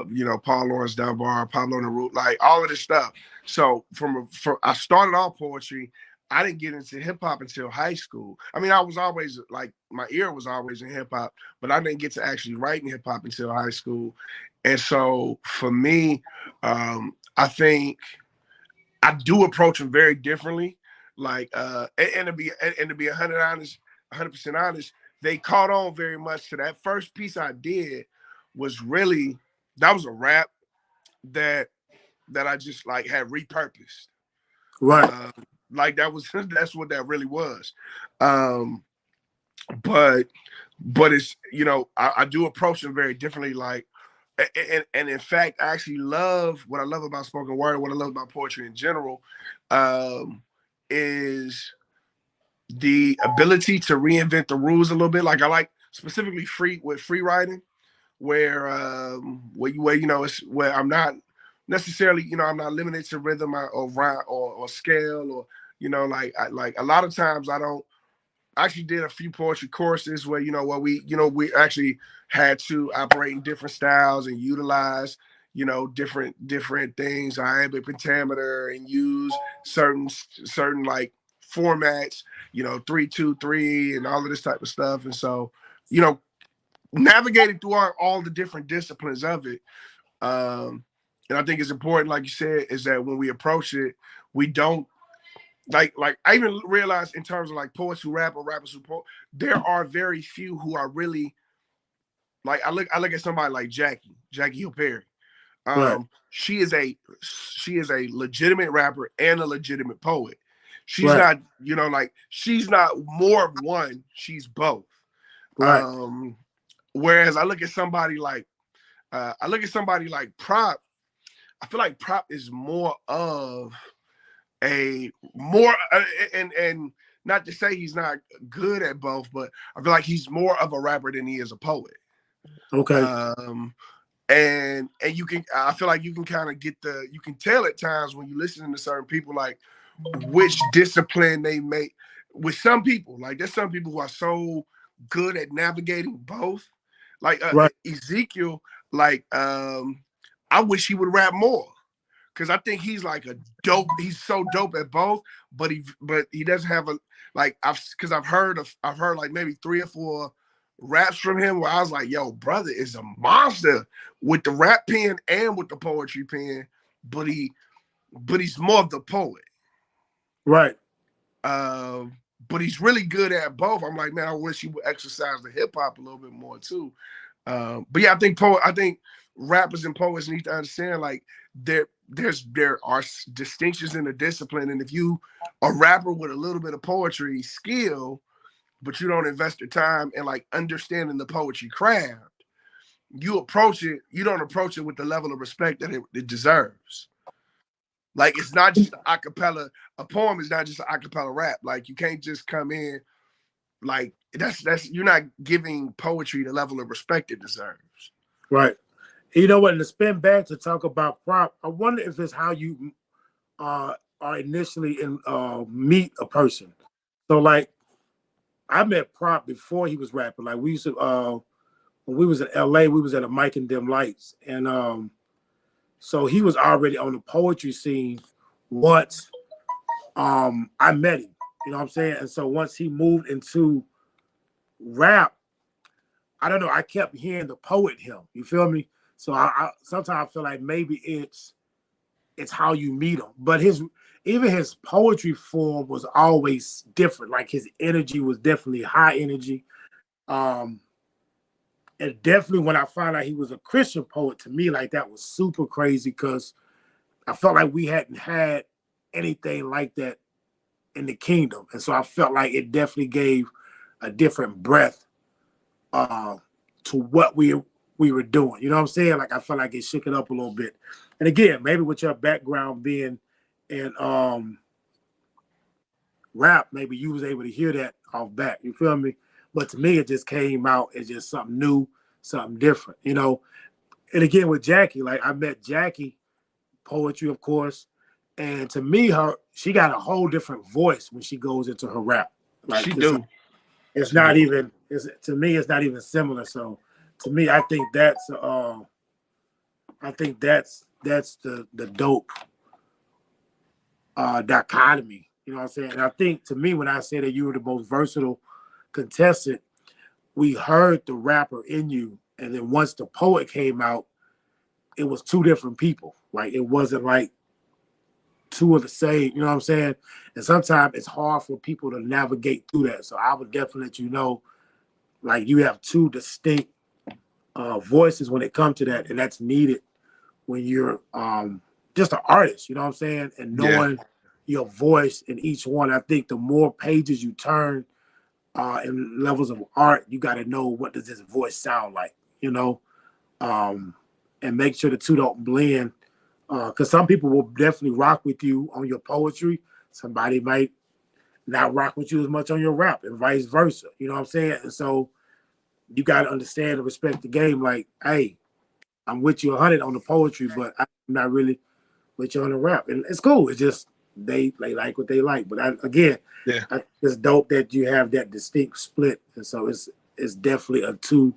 you know, Paul Lawrence Dunbar, Pablo Neruda, like all of this stuff. So from I started off poetry. I didn't get into hip hop until high school. I mean, I was always like, my ear was always in hip hop, but I didn't get to actually writing hip hop until high school. And so for me, I think I do approach them very differently. Like, and to be 100% honest, they caught on very much to that first piece I did was really, that was a rap that I just like had repurposed. Right. Like that's what that really was. But it's, you know, I do approach them very differently. Like, and in fact, I actually love what I love about spoken word, what I love about poetry in general, is the ability to reinvent the rules a little bit. Like I like specifically free writing, where you know, it's where I'm not necessarily, you know, I'm not limited to rhythm or rhyme or scale, or, you know, like a lot of times I actually did a few poetry courses where, you know, we actually had to operate in different styles and utilize, you know, different things, iambic pentameter, and use certain like formats, you know, 3-2-3 and all of this type of stuff. And so, you know, navigating through all the different disciplines of it. And I think it's important, like you said, is that when we approach it, we don't like I even realized in terms of like poets who rap or rappers who there are very few who are really like, I look at somebody like Jackie Hill Perry. Right. She is a legitimate rapper and a legitimate poet. She's Right. not, you know, like she's not more of one, she's both. Right. Whereas I look at somebody like Prop. I feel like Prop is more of and not to say he's not good at both, but I feel like he's more of a rapper than he is a poet. Okay. And I feel like you can kind of you can tell at times when you listen to certain people, like which discipline they make. With some people, like there's some people who are so good at navigating both. Like Right. Ezekiel, like I wish he would rap more, because I think he's like he's so dope at both, but he doesn't have I've heard like maybe 3 or 4 raps from him where I was like, yo, brother is a monster with the rap pen and with the poetry pen, but he's more of the poet. Right. But he's really good at both. I'm like, man, I wish he would exercise the hip hop a little bit more too. But yeah, I think rappers and poets need to understand, like, there are distinctions in the discipline, and if you a rapper with a little bit of poetry skill, but you don't invest your time in like understanding the poetry craft, you don't approach it with the level of respect that it deserves. Like, it's not just a cappella. A poem is not just an a cappella rap. Like, you can't just come in like that's you're not giving poetry the level of respect it deserves. Right. You know what? And to spin back to talk about Prop, I wonder if it's how you are initially meet a person. So like, I met Prop before he was rapping. Like, we used to when we was in LA, we was at a Mike and Dim Lights, and so he was already on the poetry scene once I met him. You know what I'm saying? And so once he moved into rap, I don't know, I kept hearing the poet him. You feel me? So I sometimes I feel like maybe it's how you meet him. But even his poetry form was always different. Like, his energy was definitely high energy. And definitely when I found out he was a Christian poet, to me, like, that was super crazy, because I felt like we hadn't had anything like that in the kingdom. And so I felt like it definitely gave a different breath to what we were doing. You know what I'm saying? Like, I felt like it shook it up a little bit. And again, maybe with your background being in rap, maybe you was able to hear that off back. You feel me? But to me, it just came out as just something new, something different, you know? And again, with Jackie, like, I met Jackie, poetry, of course. And to me, she got a whole different voice when she goes into her rap. Like, She do. It's not even, to me, it's not even similar. So to me, I think that's I think that's the dope dichotomy. You know what I'm saying? And I think to me, when I say that you were the most versatile contestant, we heard the rapper in you, and then once the poet came out, it was two different people. Like it wasn't like two of the same. You know what I'm saying? And sometimes it's hard for people to navigate through that. So I would definitely let you know, like you have two distinct voices when it comes to that, and that's needed when you're just an artist. You know what I'm saying? And knowing your voice in each one. I think the more pages you turn in levels of art, you got to know what does this voice sound like. You know, and make sure the two don't blend. Because some people will definitely rock with you on your poetry. Somebody might not rock with you as much on your rap, and vice versa. You know what I'm saying? And so you got to understand and respect the game. Like, hey, I'm with you 100 on the poetry, but I'm not really with you on the rap. And it's cool. It's just they like what they like. But it's dope that you have that distinct split. And so it's definitely a two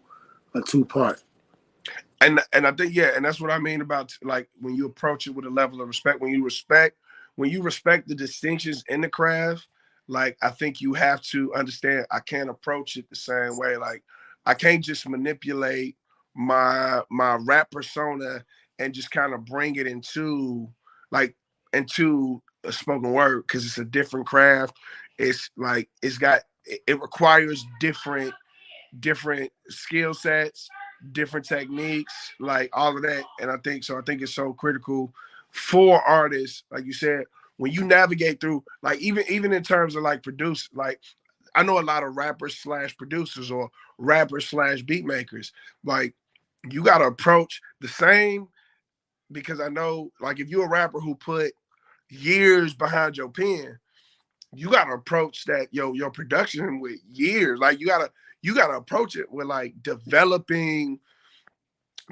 part. And I think, and that's what I mean about like when you approach it with a level of respect, when you respect the distinctions in the craft, like I think you have to understand I can't approach it the same way. Like I can't just manipulate my rap persona and just kind of bring it into a spoken word, because it's a different craft. It's like it requires different skill sets, different techniques, like all of that. And I think it's so critical for artists, like you said, when you navigate through, like even in terms of like produce, like I know a lot of rappers / producers or rappers / beat makers. Like you got to approach the same, because I know like if you're a rapper who put years behind your pen, you gotta approach that your production with years. Like you gotta approach it with like developing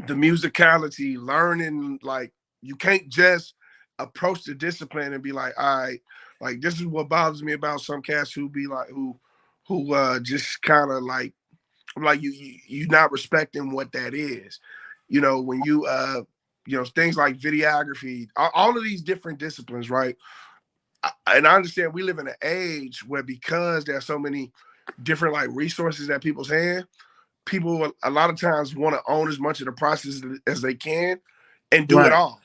the musicality, learning. Like you can't just approach the discipline and be like, all right, like this is what bothers me about some cats who be like who just kind of like you not respecting what that is. You know, when you things like videography, all of these different disciplines, right? And I understand we live in an age where, because there are so many different like resources at people's hand, people a lot of times want to own as much of the process as they can and do it all.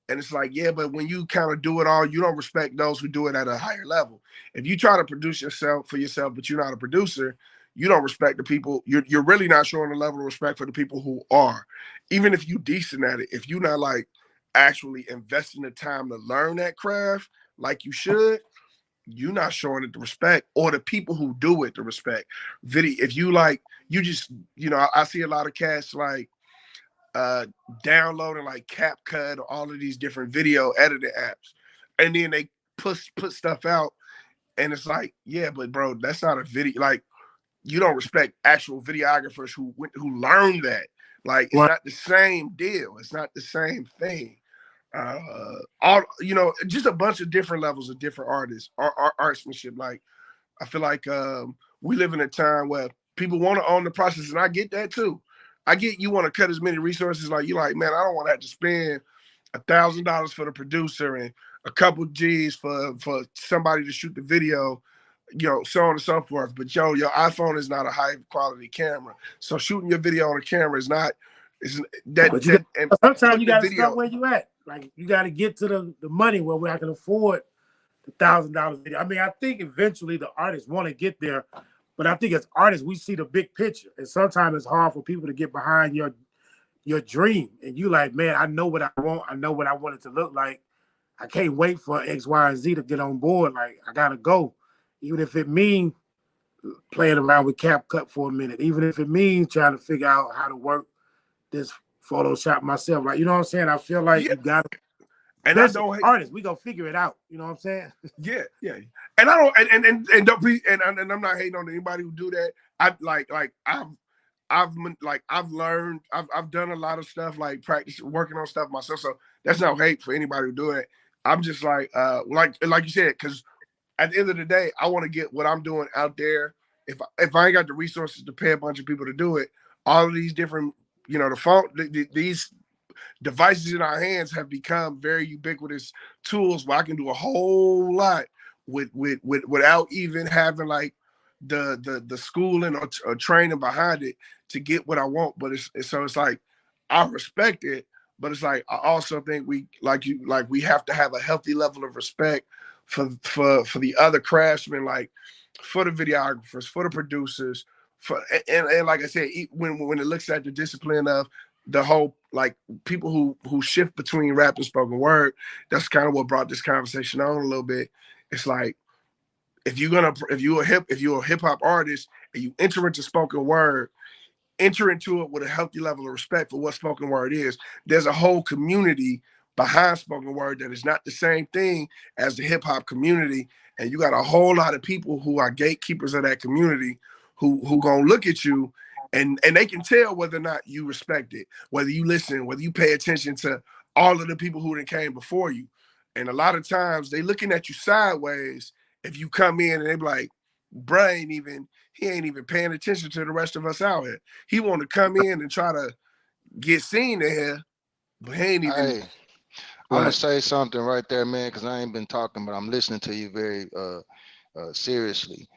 And it's like, yeah, but when you kind of do it all, you don't respect those who do it at a higher level. If you try to produce yourself for yourself, but you're not a producer, you don't respect the people. You're really not showing a level of respect for the people who are. Even if you decent at it, if you're not like actually investing the time to learn that craft like you should, you're not showing it the respect, or the people who do it the respect. If you like, you just, I see a lot of cats like downloading like CapCut or all of these different video editing apps, and then they put stuff out, and it's like, yeah, but bro, that's not a video. Like, you don't respect actual videographers who learned that. Like, it's not the same deal. It's not the same thing. Just a bunch of different levels of different artists, artsmanship. Like, I feel like we live in a time where people want to own the process, and I get that too. I get you want to cut as many resources. Like, you like, man, I don't want to have to spend $1,000 for the producer and a couple G's for somebody to shoot the video, so on and so forth. But your iPhone is not a high quality camera, so shooting your video on a camera is not. Sometimes you got to start where you at. Like, you got to get to the money where I can afford the $1,000 video. I mean, I think eventually the artists want to get there, but I think as artists we see the big picture, and sometimes it's hard for people to get behind your dream. And you like, man, I know what I want. I know what I want it to look like. I can't wait for X, Y, and Z to get on board. Like, I gotta go, even if it means playing around with CapCut for a minute, even if it means trying to figure out how to work this Photoshop myself. Like, you know what I'm saying? I feel like you gotta. And I don't hate artists. We gonna figure it out. You know what I'm saying? Yeah. And I don't and don't be and I'm not hating on anybody who do that. I've learned. I've done a lot of stuff, like practice working on stuff myself. So that's no hate for anybody who do it. I'm just like you said, because at the end of the day, I want to get what I'm doing out there. If I ain't got the resources to pay a bunch of people to do it, all of these different, the phone, these devices in our hands have become very ubiquitous tools where I can do a whole lot without even having like the schooling or training behind it to get what I want. But it's like I respect it, but it's like I also think we we have to have a healthy level of respect for the other craftsmen, like for the videographers, for the producers, and like I said, when it looks at the discipline of the whole, like people who shift between rap and spoken word, that's kind of what brought this conversation on a little bit. It's like if you're a hip hop artist and you enter into spoken word, enter into it with a healthy level of respect for what spoken word is. There's a whole community behind spoken word that is not the same thing as the hip hop community, and you got a whole lot of people who are gatekeepers of that community who gonna look at you and they can tell whether or not you respect it, whether you listen, whether you pay attention to all of the people who came before you. And a lot of times they looking at you sideways if you come in and they be like, bruh he ain't even paying attention to the rest of us out here. He want to come in and try to get seen in here, but he ain't even. Hey, I'm gonna say something right there, man, because I ain't been talking, but I'm listening to you very seriously.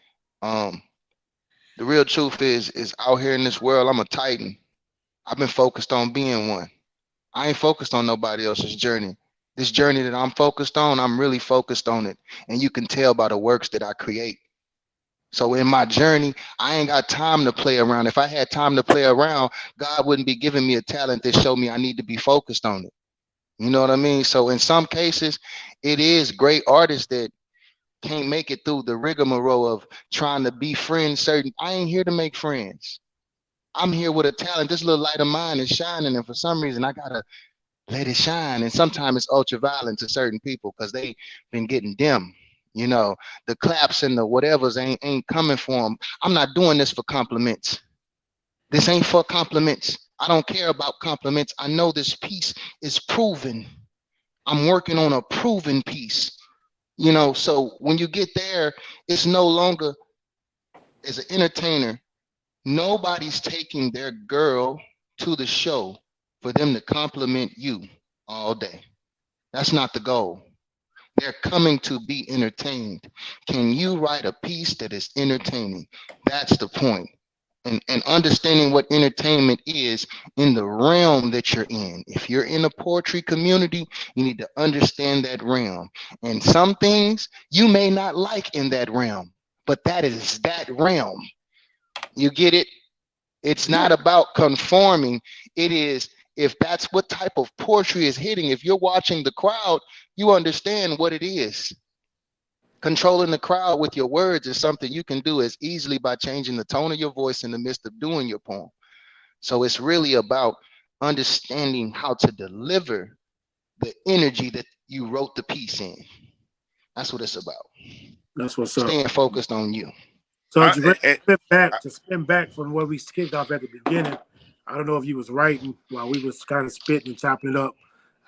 The real truth is out here in this world, I'm a titan. I've been focused on being one. I ain't focused on nobody else's journey. This journey that I'm focused on, I'm really focused on it. And you can tell by the works that I create. So in my journey, I ain't got time to play around. If I had time to play around, God wouldn't be giving me a talent that showed me I need to be focused on it. You know what I mean? So in some cases, it is great artists that can't make it through the rigmarole of trying to befriend certain. I ain't here to make friends. I'm here with a talent. This little light of mine is shining, and for some reason I gotta let it shine. And sometimes it's ultraviolet to certain people because they been getting dim. You know, the claps and the whatevers ain't coming for them. I'm not doing this for compliments. This ain't for compliments. I don't care about compliments. I know this piece is proven. I'm working on a proven piece. You know, so when you get there, it's no longer, as an entertainer, nobody's taking their girl to the show for them to compliment you all day. That's not the goal. They're coming to be entertained. Can you write a piece that is entertaining? That's the point. And understanding what entertainment is in the realm that you're in. If you're in a poetry community, you need to understand that realm. And some things you may not like in that realm, but that is that realm. You get it? It's not about conforming. It is, if that's what type of poetry is hitting, if you're watching the crowd, you understand what it is. Controlling the crowd with your words is something you can do as easily by changing the tone of your voice in the midst of doing your poem. So it's really about understanding how to deliver the energy that you wrote the piece in. That's what it's about. That's what's up. Staying focused on you. So to spin back from where we kicked off at the beginning, I don't know if you was writing while we was kind of spitting and chopping it up.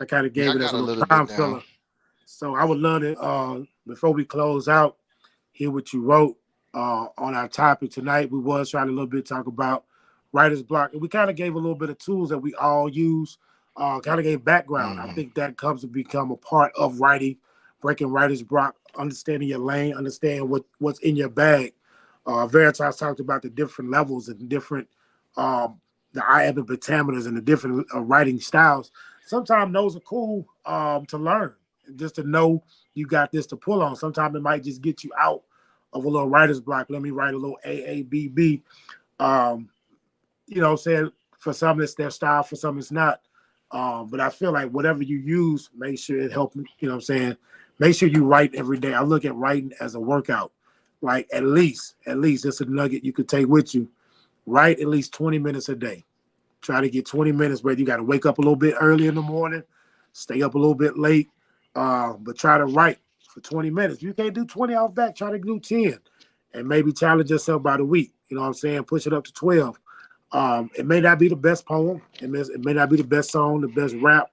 I kind of gave it as a little time filler. So I would love to, before we close out, hear what you wrote on our topic tonight. We was trying to a little bit talk about writer's block. And we kind of gave a little bit of tools that we all use, kind of gave background. I think that comes to become a part of writing, breaking writer's block, understanding your lane, understanding what's in your bag. Veritas talked about the different levels and different, the iambic pentameters and the different writing styles. Sometimes those are cool to learn, just to know you got this to pull on. Sometimes it might just get you out of a little writer's block. Let me write a little AABB. You know, saying for some it's their style, for some it's not. But I feel like whatever you use, make sure it helps. You know what I'm saying? Make sure you write every day. I look at writing as a workout. Like at least it's a nugget you could take with you. Write at least 20 minutes a day. Try to get 20 minutes where you got to wake up a little bit early in the morning, stay up a little bit late, but try to write for 20 minutes. You can't do 20 off that. Try to do 10 and maybe challenge yourself by the week. You know what I'm saying? Push it up to 12. It may not be the best poem. It may not be the best song, the best rap,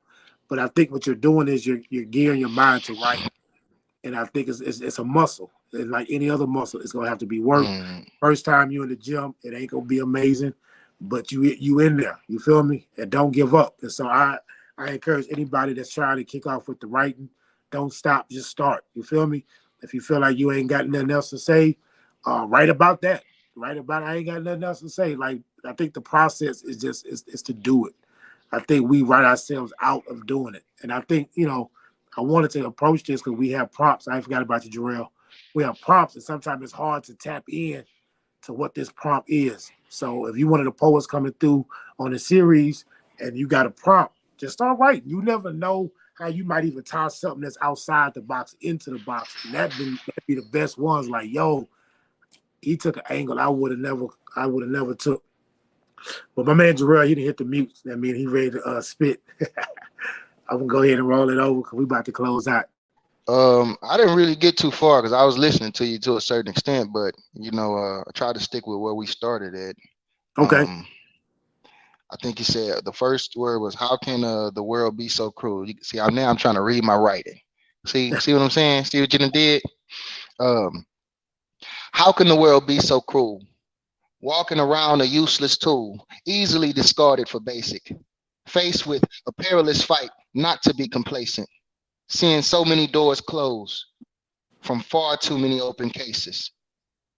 but I think what you're doing is you're gearing your mind to write. And I think it's a muscle. And like any other muscle, it's gonna have to be worked. First time you in the gym, it ain't gonna be amazing, but you in there. You feel me? And don't give up. And so I I encourage anybody that's trying to kick off with the writing, don't stop, just start. You feel me? If you feel like you ain't got nothing else to say, write about that. Write about I ain't got nothing else to say. Like I think the process is just is to do it. I think we write ourselves out of doing it. And I think, I wanted to approach this because we have prompts. I forgot about you, Jarrell. We have prompts, and sometimes it's hard to tap in to what this prompt is. So if you one of the poets coming through on the series and you got a prompt, just start writing. You never know how you might even toss something that's outside the box into the box. And that'd be the best ones. Like, yo, he took an angle I would have never took. But my man Jarrell, he didn't hit the mute. That means he ready to spit. I'm gonna go ahead and roll it over because we about to close out. I didn't really get too far because I was listening to you to a certain extent, but I tried to stick with where we started at. Okay. I think you said the first word was, "How can the world be so cruel?" You see, I'm trying to read my writing. See what I'm saying? See what you done did? How can the world be so cruel? Walking around a useless tool, easily discarded for basic. Faced with a perilous fight, not to be complacent. Seeing so many doors close from far too many open cases.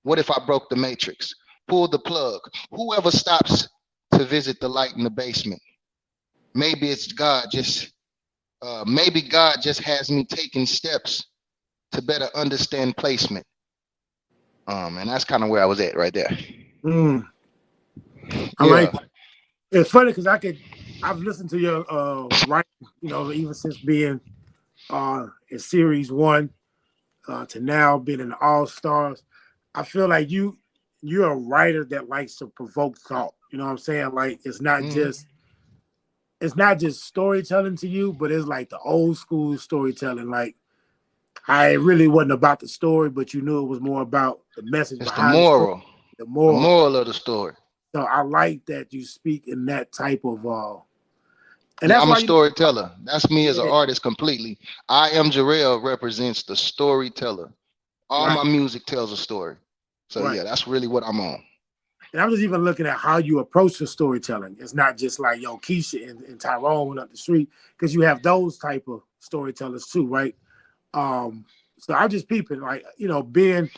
What if I broke the matrix? Pulled the plug? Whoever stops to visit the light in the basement? Maybe it's God maybe God just has me taking steps to better understand placement. And that's kind of where I was at right there. I like that. It's funny because I've listened to your writing, even since being in series 1 to now being in the All Stars. I feel like you're a writer that likes to provoke thought. You know what I'm saying? Like it's not just storytelling to you, but it's like the old school storytelling. Like I really wasn't about the story, but you knew it was more about the message behind the moral. The moral. The moral of the story. So I like that you speak in that type of and I'm a storyteller. That's me as an artist completely. I Am Jarrell represents the storyteller. All my music tells a story. So yeah, that's really what I'm on. And I'm just even looking at how you approach the storytelling. It's not just like, yo, Keisha and Tyrone went up the street, because you have those type of storytellers too, right? So I'm just peeping, like, being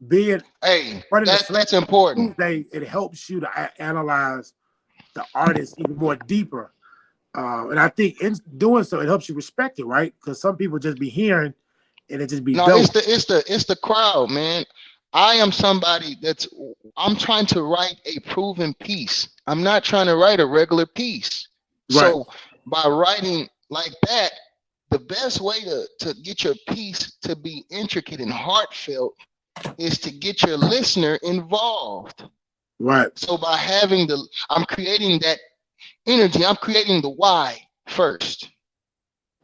that's important. It helps you to analyze the artist even more deeper. And I think in doing so, it helps you respect it, right? Because some people just be hearing and it just be dope. It's the crowd, man. I am somebody I'm trying to write a proven piece. I'm not trying to write a regular piece. Right. So by writing like that, the best way to get your piece to be intricate and heartfelt is to get your listener involved. Right. So by I'm creating that energy, I'm creating the why first.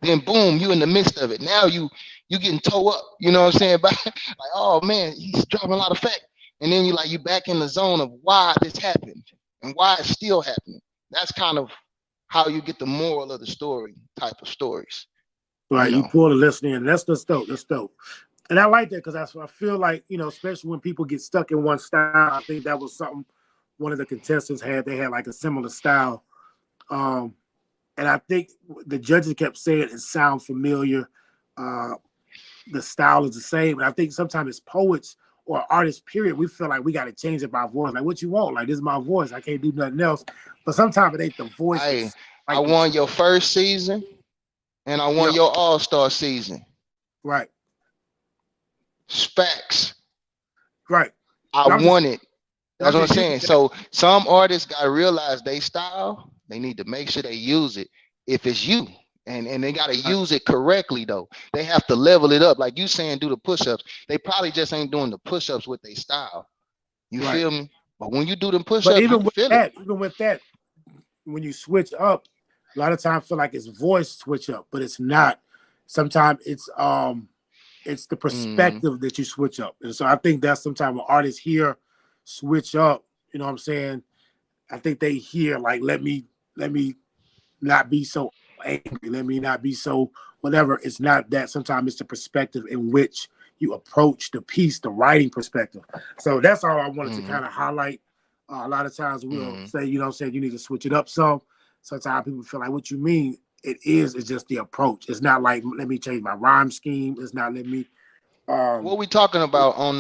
Then boom, you in the midst of it. Now you getting toe up, you know what I'm saying? Like, oh man, he's dropping a lot of effect. And then you back in the zone of why this happened and why it's still happening. That's kind of how you get the moral of the story type of stories. Right, you pull the listener in. That's dope. That's dope. And I like that because I feel like, especially when people get stuck in one style, I think that was something one of the contestants had. They had like a similar style. And I think the judges kept saying it sounds familiar. The style is the same. And I think sometimes as poets or artists, period, we feel like we got to change up our voice. Like, what you want? Like, this is my voice. I can't do nothing else. But sometimes it ain't the voice. Hey, I won your first season and I won your all-star season. Right. Facts. Right. I won it. That's what I'm saying. So some artists got to realize they style. They need to make sure they use it if it's you. And they got to use it correctly, though. They have to level it up. Like you saying, do the push-ups. They probably just ain't doing the push-ups with their style. You feel me? But when you do them push-ups, even with that, when you switch up, a lot of times I feel like it's voice switch up, but it's not. Sometimes it's the perspective that you switch up. And so I think that's sometimes when artists hear switch up, you know what I'm saying? I think they hear like, let me not be so angry, let me not be so whatever. It's not that. Sometimes it's the perspective in which you approach the piece, the writing perspective. So that's all I wanted to kind of highlight. A lot of times we'll say, you know what I'm saying, you need to switch it up some. Sometimes people feel like, what you mean? it's just the approach. It's not like let me change my rhyme scheme. It's not let me What we talking about on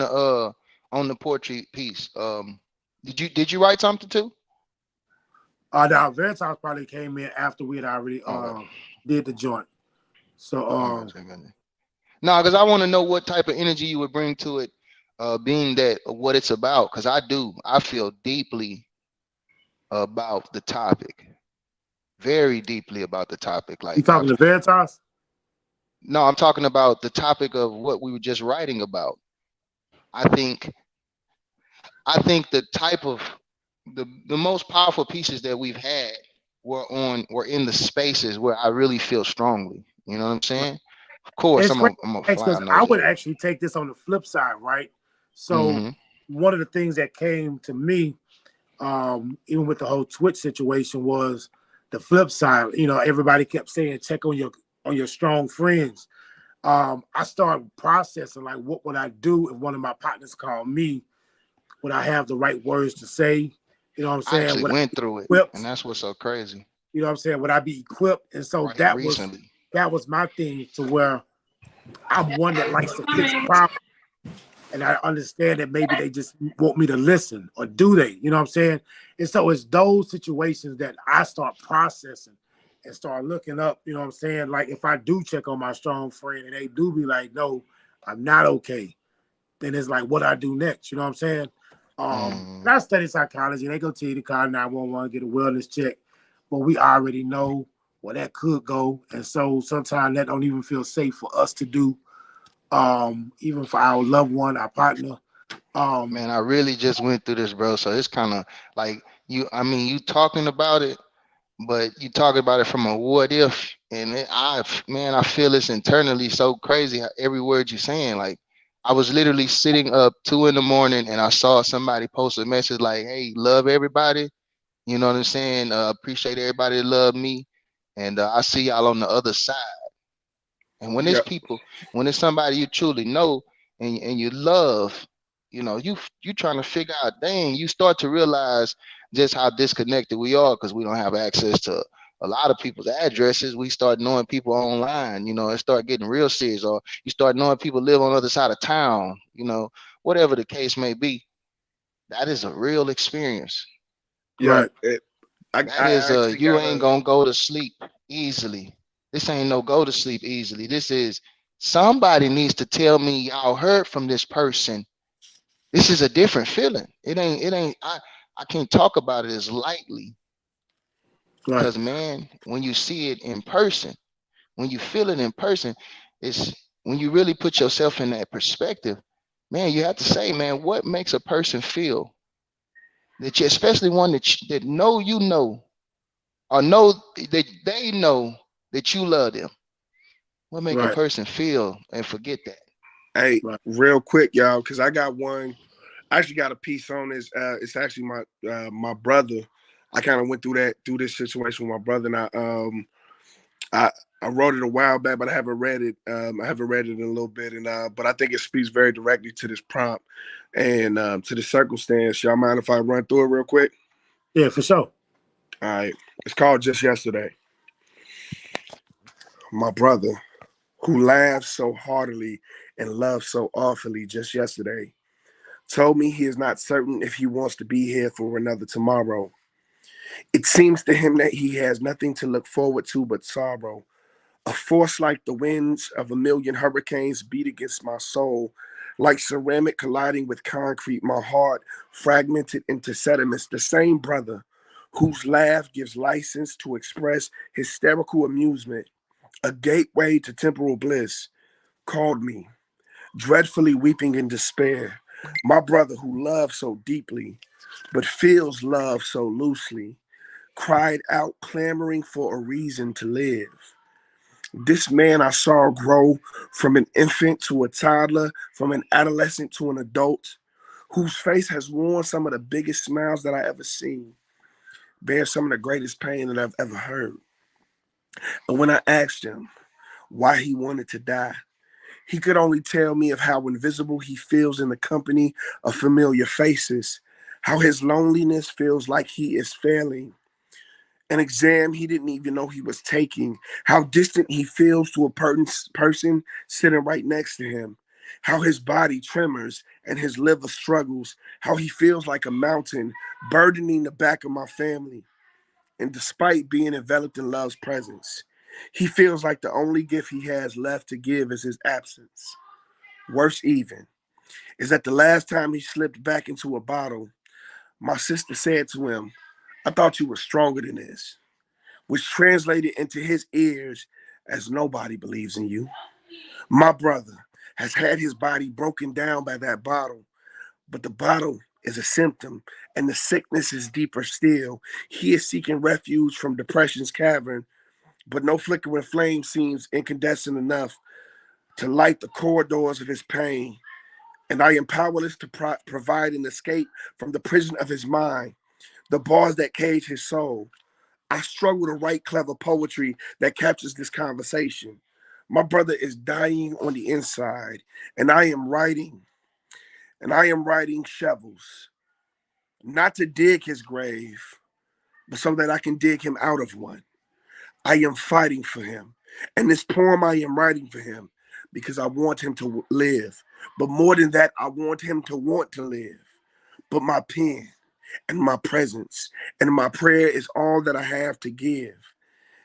the poetry piece? Did you write something too? now Veritas probably came in after we had already Okay. did the joint. So No, because I want to know what type of energy you would bring to it, being that what it's about. Because I feel deeply about the topic, very deeply about the topic. you Like talking to Veritas? no, I'm talking about the topic of what we were just writing about. I think the type of the most powerful pieces that we've had were in the spaces where I really feel strongly. You know what I'm saying? Of course, It's crazy I'm a fly because I nose would nigga. actually take this on the flip side, right? So Mm-hmm. one of the things that came to me, even with the whole Twitch situation, was the flip side. You know, everybody kept saying check on your strong friends. I started processing like what would I do if one of my partners called me? Would I have the right words to say? You know what I'm I saying? actually Would I went be through it, and equipped? that's what's so crazy. You know what I'm saying? Would I be equipped? And so Right recently. that was my thing to where I'm one that likes to fix problems. And I understand that maybe they just want me to listen, or do they? You know what I'm saying? And so it's those situations that I start processing and start looking up. You know what I'm saying? Like if I do check on my strong friend and they do be like, no, I'm not okay, then it's like what I do next. You know what I'm saying? And I study psychology. They go tell you to call 911, get a wellness check, but we already know where that could go, and so sometimes that don't even feel safe for us to do, even for our loved one, our partner. Man, I really just went through this, bro. So it's kind of like I mean, you talking about it, but you talking about it from a what if, and man, I feel this internally so crazy. Every word you're saying, like, I was literally sitting up 2 in the morning, and I saw somebody post a message like, "Hey, love everybody." You know what I'm saying? Appreciate everybody that love me, and I see y'all on the other side. And when it's Yeah. people, when it's somebody you truly know and you love, you trying to figure out, dang, you start to realize just how disconnected we are because we don't have access to a lot of people's addresses. We start knowing people online, and start getting real serious, or you start knowing people live on the other side of town, whatever the case may be. That is a real experience. Yeah. Right. I That is actually you got ain't a gonna go to sleep easily. This ain't no go to sleep easily. This is somebody needs to tell me y'all heard from this person. This is a different feeling. It ain't I can't talk about it as lightly Right. because man, when you see it in person, when you feel it in person, it's when you really put yourself in that perspective, man, you have to say, man, what makes a person feel that you, especially one that know or know that they know that you love them. What make a Right. person feel and forget that? hey, Right. real quick, y'all, because I got one. I actually got a piece on this. It's actually my brother. I kind of went through this situation with my brother, and I I wrote it a while back, but I haven't read it. I haven't read it in a little bit, and but I think it speaks very directly to this prompt and to the circumstance. Y'all mind if I run through it real quick? Yeah, for sure. All right. It's called Just Yesterday. My brother, who laughed so heartily and loved so awfully just yesterday, told me he is not certain if he wants to be here for another tomorrow. It seems to him that he has nothing to look forward to but sorrow. A force like the winds of a million hurricanes beat against my soul, like ceramic colliding with concrete, my heart fragmented into sediments. The same brother whose laugh gives license to express hysterical amusement, a gateway to temporal bliss, called me, dreadfully weeping in despair. My brother who loves so deeply, but feels love so loosely, cried out, clamoring for a reason to live. This man I saw grow from an infant to a toddler, from an adolescent to an adult, whose face has worn some of the biggest smiles that I ever seen, bear some of the greatest pain that I've ever heard. And when I asked him why he wanted to die, he could only tell me of how invisible he feels in the company of familiar faces, how his loneliness feels like he is failing, an exam he didn't even know he was taking, how distant he feels to a person sitting right next to him, how his body tremors and his liver struggles, how he feels like a mountain burdening the back of my family. And despite being enveloped in love's presence, he feels like the only gift he has left to give is his absence. Worse even is that the last time he slipped back into a bottle, my sister said to him, "I thought you were stronger than this," which translated into his ears as nobody believes in you. My brother has had his body broken down by that bottle, but the bottle is a symptom and the sickness is deeper still. He is seeking refuge from depression's cavern, but no flickering flame seems incandescent enough to light the corridors of his pain. And I am powerless to provide an escape from the prison of his mind, the bars that cage his soul. I struggle to write clever poetry that captures this conversation. My brother is dying on the inside, and I am writing shovels, not to dig his grave, but so that I can dig him out of one. I am fighting for him. And this poem I am writing for him because I want him to live. But more than that, I want him to want to live. But my pen and my presence and my prayer is all that I have to give.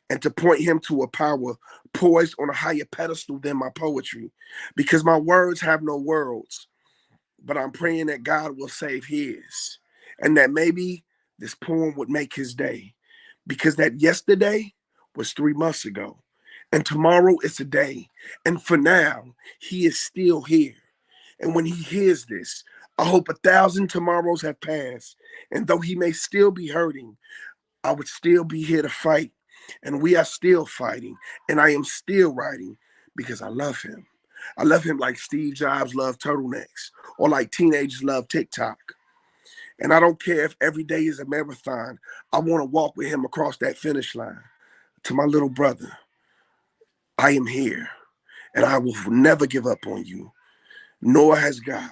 And to point him to a power poised on a higher pedestal than my poetry. Because my words have no worlds, but I'm praying that God will save his. And that maybe this poem would make his day. Because that yesterday was 3 months ago. And tomorrow is a day. And for now, he is still here. And when he hears this, I hope 1,000 tomorrows have passed. And though he may still be hurting, I would still be here to fight. And we are still fighting. And I am still writing because I love him. I love him like Steve Jobs loved turtlenecks or like teenagers love TikTok. And I don't care if every day is a marathon. I want to walk with him across that finish line. To my little brother, I am here and I will never give up on you, nor has God.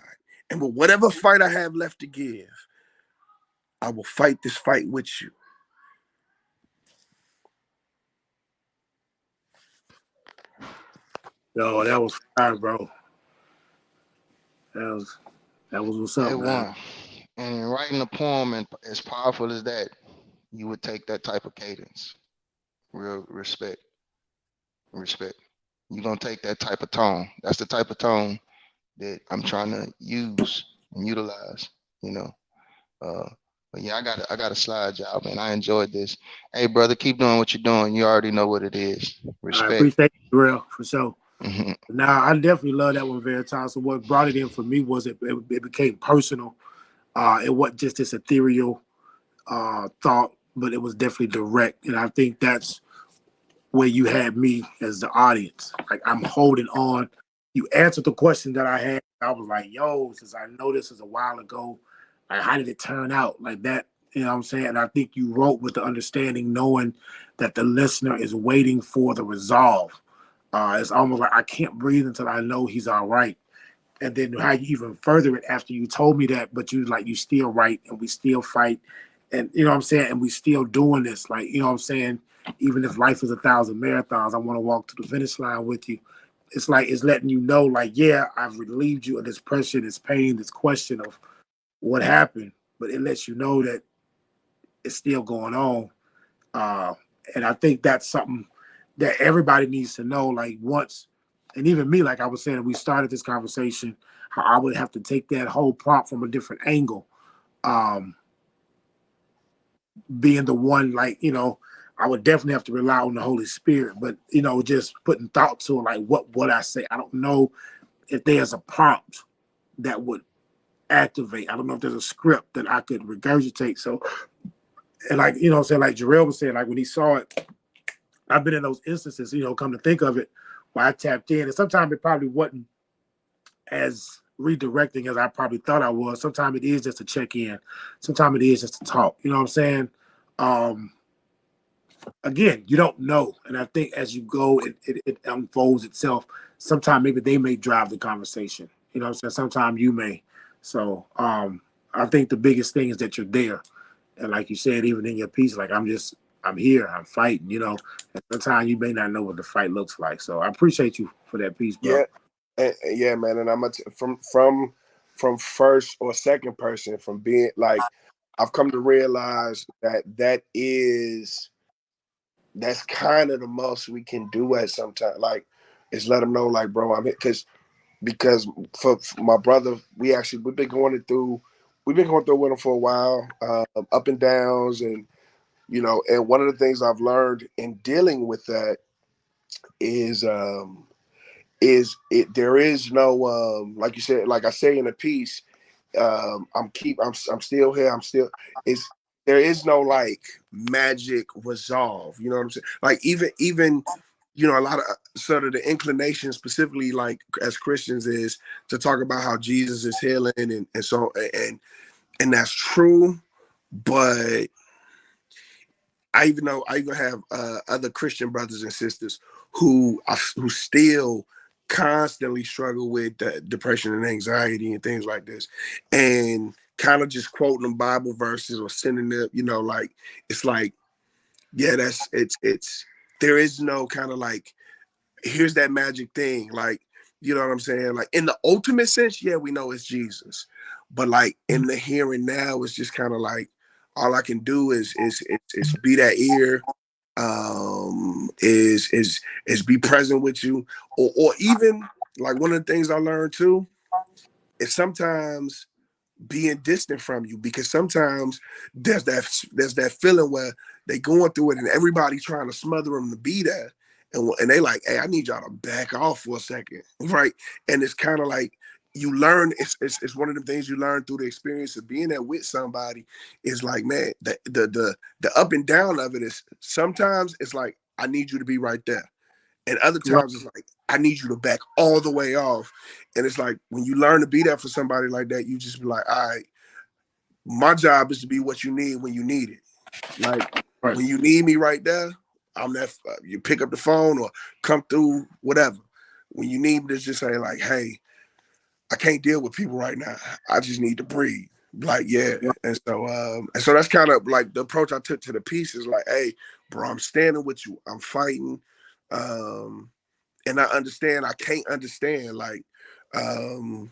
And with whatever fight I have left to give, I will fight this fight with you. Yo, that was fire, bro. That was what's up, Hey, man. one. And writing a poem and as powerful as that, you would take that type of cadence. Real respect. Respect. You're gonna take that type of tone. That's the type of tone that I'm trying to use and utilize, you know. But yeah, I got a slide job, man. I enjoyed this. Hey, brother, keep doing what you're doing. You already know what it is. I Respect. appreciate it, real, for sure. Mhm. Now, I definitely love that one, Veritas. So what brought it in for me was it became personal. It wasn't just this ethereal thought, but it was definitely direct. And I think that's where you had me as the audience. Like, I'm holding on. You answered the question that I had. I was like, yo, since I know this is a while ago, like, how did it turn out? Like that, you know what I'm saying? And I think you wrote with the understanding, knowing that the listener is waiting for the resolve. It's almost like I can't breathe until I know he's all right. And then how you even further it after you told me that, but you like, you still right and we still fight. And you know what I'm saying? And we still doing this. Like, you know what I'm saying? Even if life is 1,000 marathons, I want to walk to the finish line with you. It's like, it's letting you know, like, yeah, I've relieved you of this pressure, this pain, this question of what happened, but it lets you know that it's still going on. Uh, and I think that's something that everybody needs to know. Like, once, and even me, like I was saying, we started this conversation, how I would have to take that whole prompt from a different angle. Um, Being the one, like, you know, I would definitely have to rely on the Holy Spirit, but, you know, just putting thought to it, like, what would I say? I don't know if there's a prompt that would activate. I don't know if there's a script that I could regurgitate. So, and like, you know what I'm saying, like Jarrell was saying, like when he saw it, I've been in those instances, you know, come to think of it, where I tapped in. And sometimes it probably wasn't as redirecting as I probably thought I was. Sometimes it is just to check in. Sometimes it is just to talk. You know what I'm saying? Um, Again, you don't know. And I think as you go, it unfolds itself. Sometimes maybe they may drive the conversation. You know what I'm saying? Sometimes you may. So I think the biggest thing is that you're there. And like you said, even in your piece, like I'm just I'm here, I'm fighting, you know. And sometimes you may not know what the fight looks like. So I appreciate you for that piece, bro. Yeah, yeah, man. And I'm from first or second person, from being like, I've come to realize that that's kind of the most we can do at some time. Like, is let them know, like, bro, I'm here, because for my brother, we've been going through with him for a while, up and downs, and and one of the things I've learned in dealing with that is there is no like you said, like I say in a piece, I'm still here, I'm still it's there is no like magic resolve, you know what I'm saying? Like even a lot of sort of the inclination specifically like as Christians is to talk about how Jesus is healing and so and that's true, but I even have other Christian brothers and sisters who still constantly struggle with depression and anxiety and things like this, and kind of just quoting them Bible verses or sending them, like it's like, yeah, it's there is no kind of like, here's that magic thing, like, you know what I'm saying? Like in the ultimate sense, yeah, we know it's Jesus, but like in the here and now, it's just kind of like all I can do is be that ear, is be present with you, or even like one of the things I learned too is sometimes being distant from you, because sometimes there's that feeling where they going through it and everybody trying to smother them to be there, and they like, hey, I need y'all to back off for a second, right? And it's kind of like you learn, it's one of the things you learn through the experience of being there with somebody, is like, man, the up and down of it is sometimes it's like, I need you to be right there, and other Right. times it's like, I need you to back all the way off. And it's like when you learn to be there for somebody like that, you just be like, all right, my job is to be what you need when you need it. Like Right. when you need me right there, I'm there. You pick up the phone or come through, whatever. When you need me to just say like, hey, I can't deal with people right now. I just need to breathe. Like, yeah. Right. And so that's kind of like the approach I took to the piece is like, hey, bro, I'm standing with you. I'm fighting. Um, and I understand I can't understand um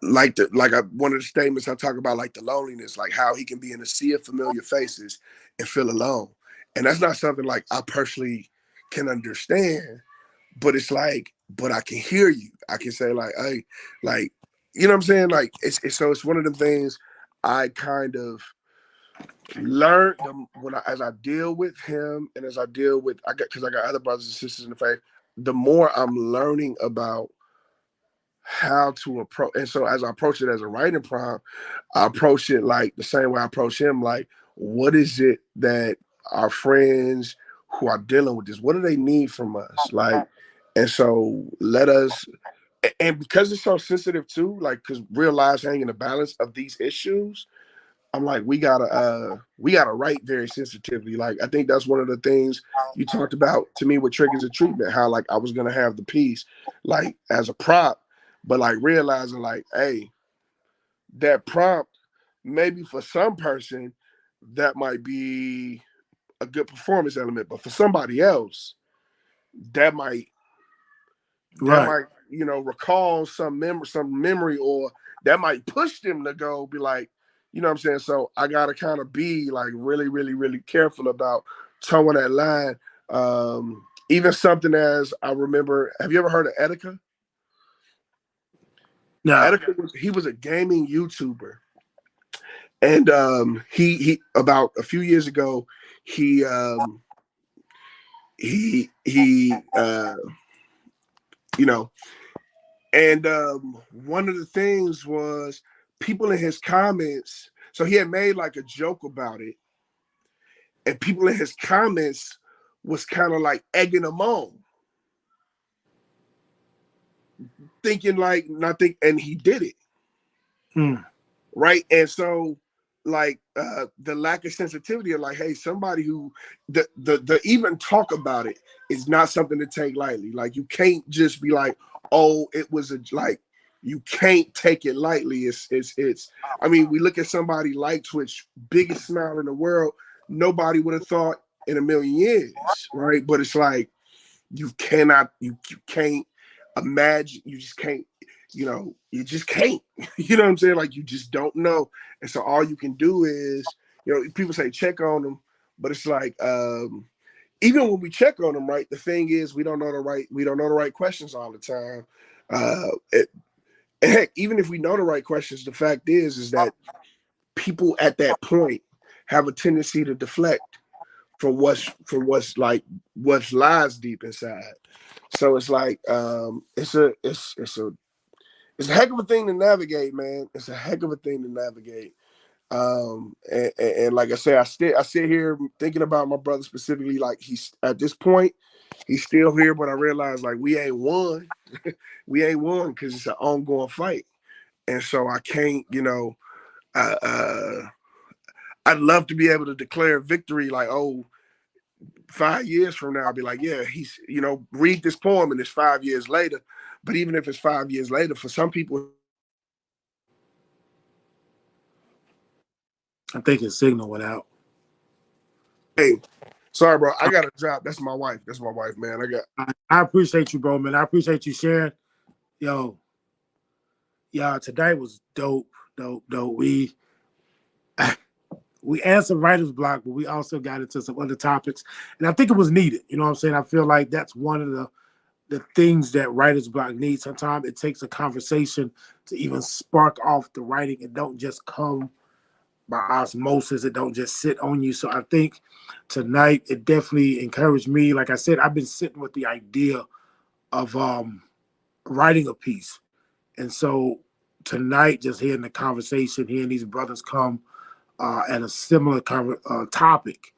one of the statements I talk about, like the loneliness, like how he can be in a sea of familiar faces and feel alone. And that's not something like I personally can understand, but it's like, but I can hear you. I can say like, hey, like, you know what I'm saying? Like it's one of them things I kind of learned as I deal with him, and as I deal with, because I got other brothers and sisters in the faith, the more I'm learning about how to approach. And so as I approach it as a writing prompt, I approach it like the same way I approach him, like, what is it that our friends who are dealing with this, what do they need from us? Like, and so let us, and because it's so sensitive too, like, because real lives hang in the balance of these issues, I'm like, we gotta write very sensitively. Like, I think that's one of the things you talked about to me with triggers of treatment, how like I was gonna have the piece like as a prop, but like realizing like, hey, that prompt, maybe for some person that might be a good performance element, but for somebody else, that might Right. recall some memory, or that might push them to go be like, you know what I'm saying? So I gotta kind of be like really, really, really careful about towing that line. Even something as I remember, have you ever heard of Etika? Now, He was a gaming YouTuber, and he about a few years ago, he he you know and one of the things was people in his comments. So he had made like a joke about it, and people in his comments was kind of like egging him on, thinking like nothing, and he did it right. And so like the lack of sensitivity of like, hey, somebody who the even talk about it is not something to take lightly. Like you can't just be like, oh, it was like, you can't take it lightly. It's I mean, we look at somebody like Twitch, biggest smile in the world, nobody would have thought in a million years, right? But it's like you can't imagine, you just can't, you just can't. You know what I'm saying? Like you just don't know. And so all you can do is, people say check on them, but it's like even when we check on them, right? The thing is we don't know the right questions all the time. And heck, even if we know the right questions, the fact is that people at that point have a tendency to deflect from what's lies deep inside. So it's like it's a heck of a thing to navigate, man. It's a heck of a thing to navigate. And like I said, I sit here thinking about my brother specifically. Like he's at this point, he's still here, but I realize like we ain't won. We ain't won because it's an ongoing fight. And so I can't, I'd love to be able to declare victory like, 5 years from now, I'll be like, yeah, he's, read this poem and it's 5 years later. But even if it's 5 years later, for some people. I think his signal went out. Hey, sorry, bro. I got a job. That's my wife. That's my wife, man. I appreciate you, bro, man. I appreciate you sharing. Yo, tonight was dope. We answered writer's block, but we also got into some other topics. And I think it was needed. You know what I'm saying? I feel like that's one of the things that writer's block needs. Sometimes it takes a conversation to even spark off the writing. It don't just come by osmosis. It don't just sit on you. So I think tonight it definitely encouraged me. Like I said, I've been sitting with the idea of writing a piece. And so tonight, just hearing the conversation, hearing these brothers come at a similar topic,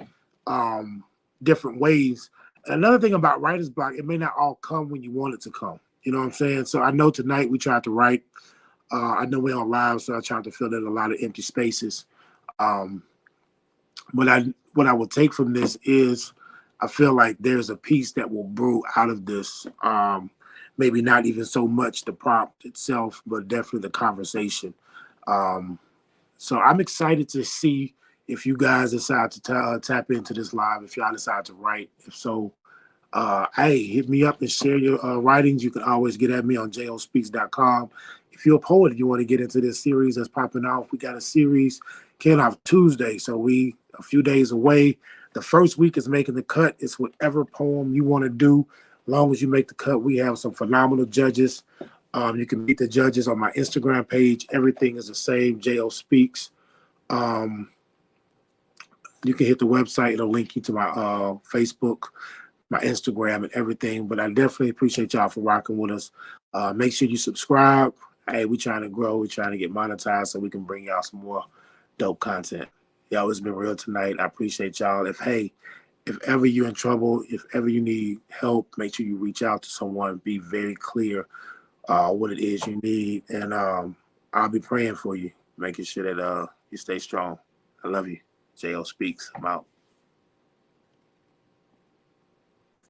different ways. And another thing about writer's block, it may not all come when you want it to come. You know what I'm saying? So I know tonight we tried to write. I know we're on live, so I tried to fill in a lot of empty spaces. What I will take from this is I feel like there's a piece that will brew out of this. Maybe not even so much the prompt itself, but definitely the conversation. So I'm excited to see if you guys decide to tap into this live, if y'all decide to write. If so, hey, hit me up and share your writings. You can always get at me on jospeaks.com. If you're a poet and you want to get into this series that's popping off, we got a series kicking off Tuesday. So we a few days away. The first week is making the cut. It's whatever poem you want to do. As long as you make the cut, we have some phenomenal judges. You can meet the judges on my Instagram page. Everything is the same, Jo Speaks. You can hit the website. It'll link you to my Facebook, my Instagram, and everything. But I definitely appreciate y'all for rocking with us. Make sure you subscribe. Hey, we're trying to grow. We're trying to get monetized so we can bring y'all some more dope content. Y'all, it's been real tonight. I appreciate y'all. If ever you're in trouble, if ever you need help, make sure you reach out to someone. Be very clear what it is you need, and I'll be praying for you, making sure that you stay strong. I love you. Jo Speaks. I'm out.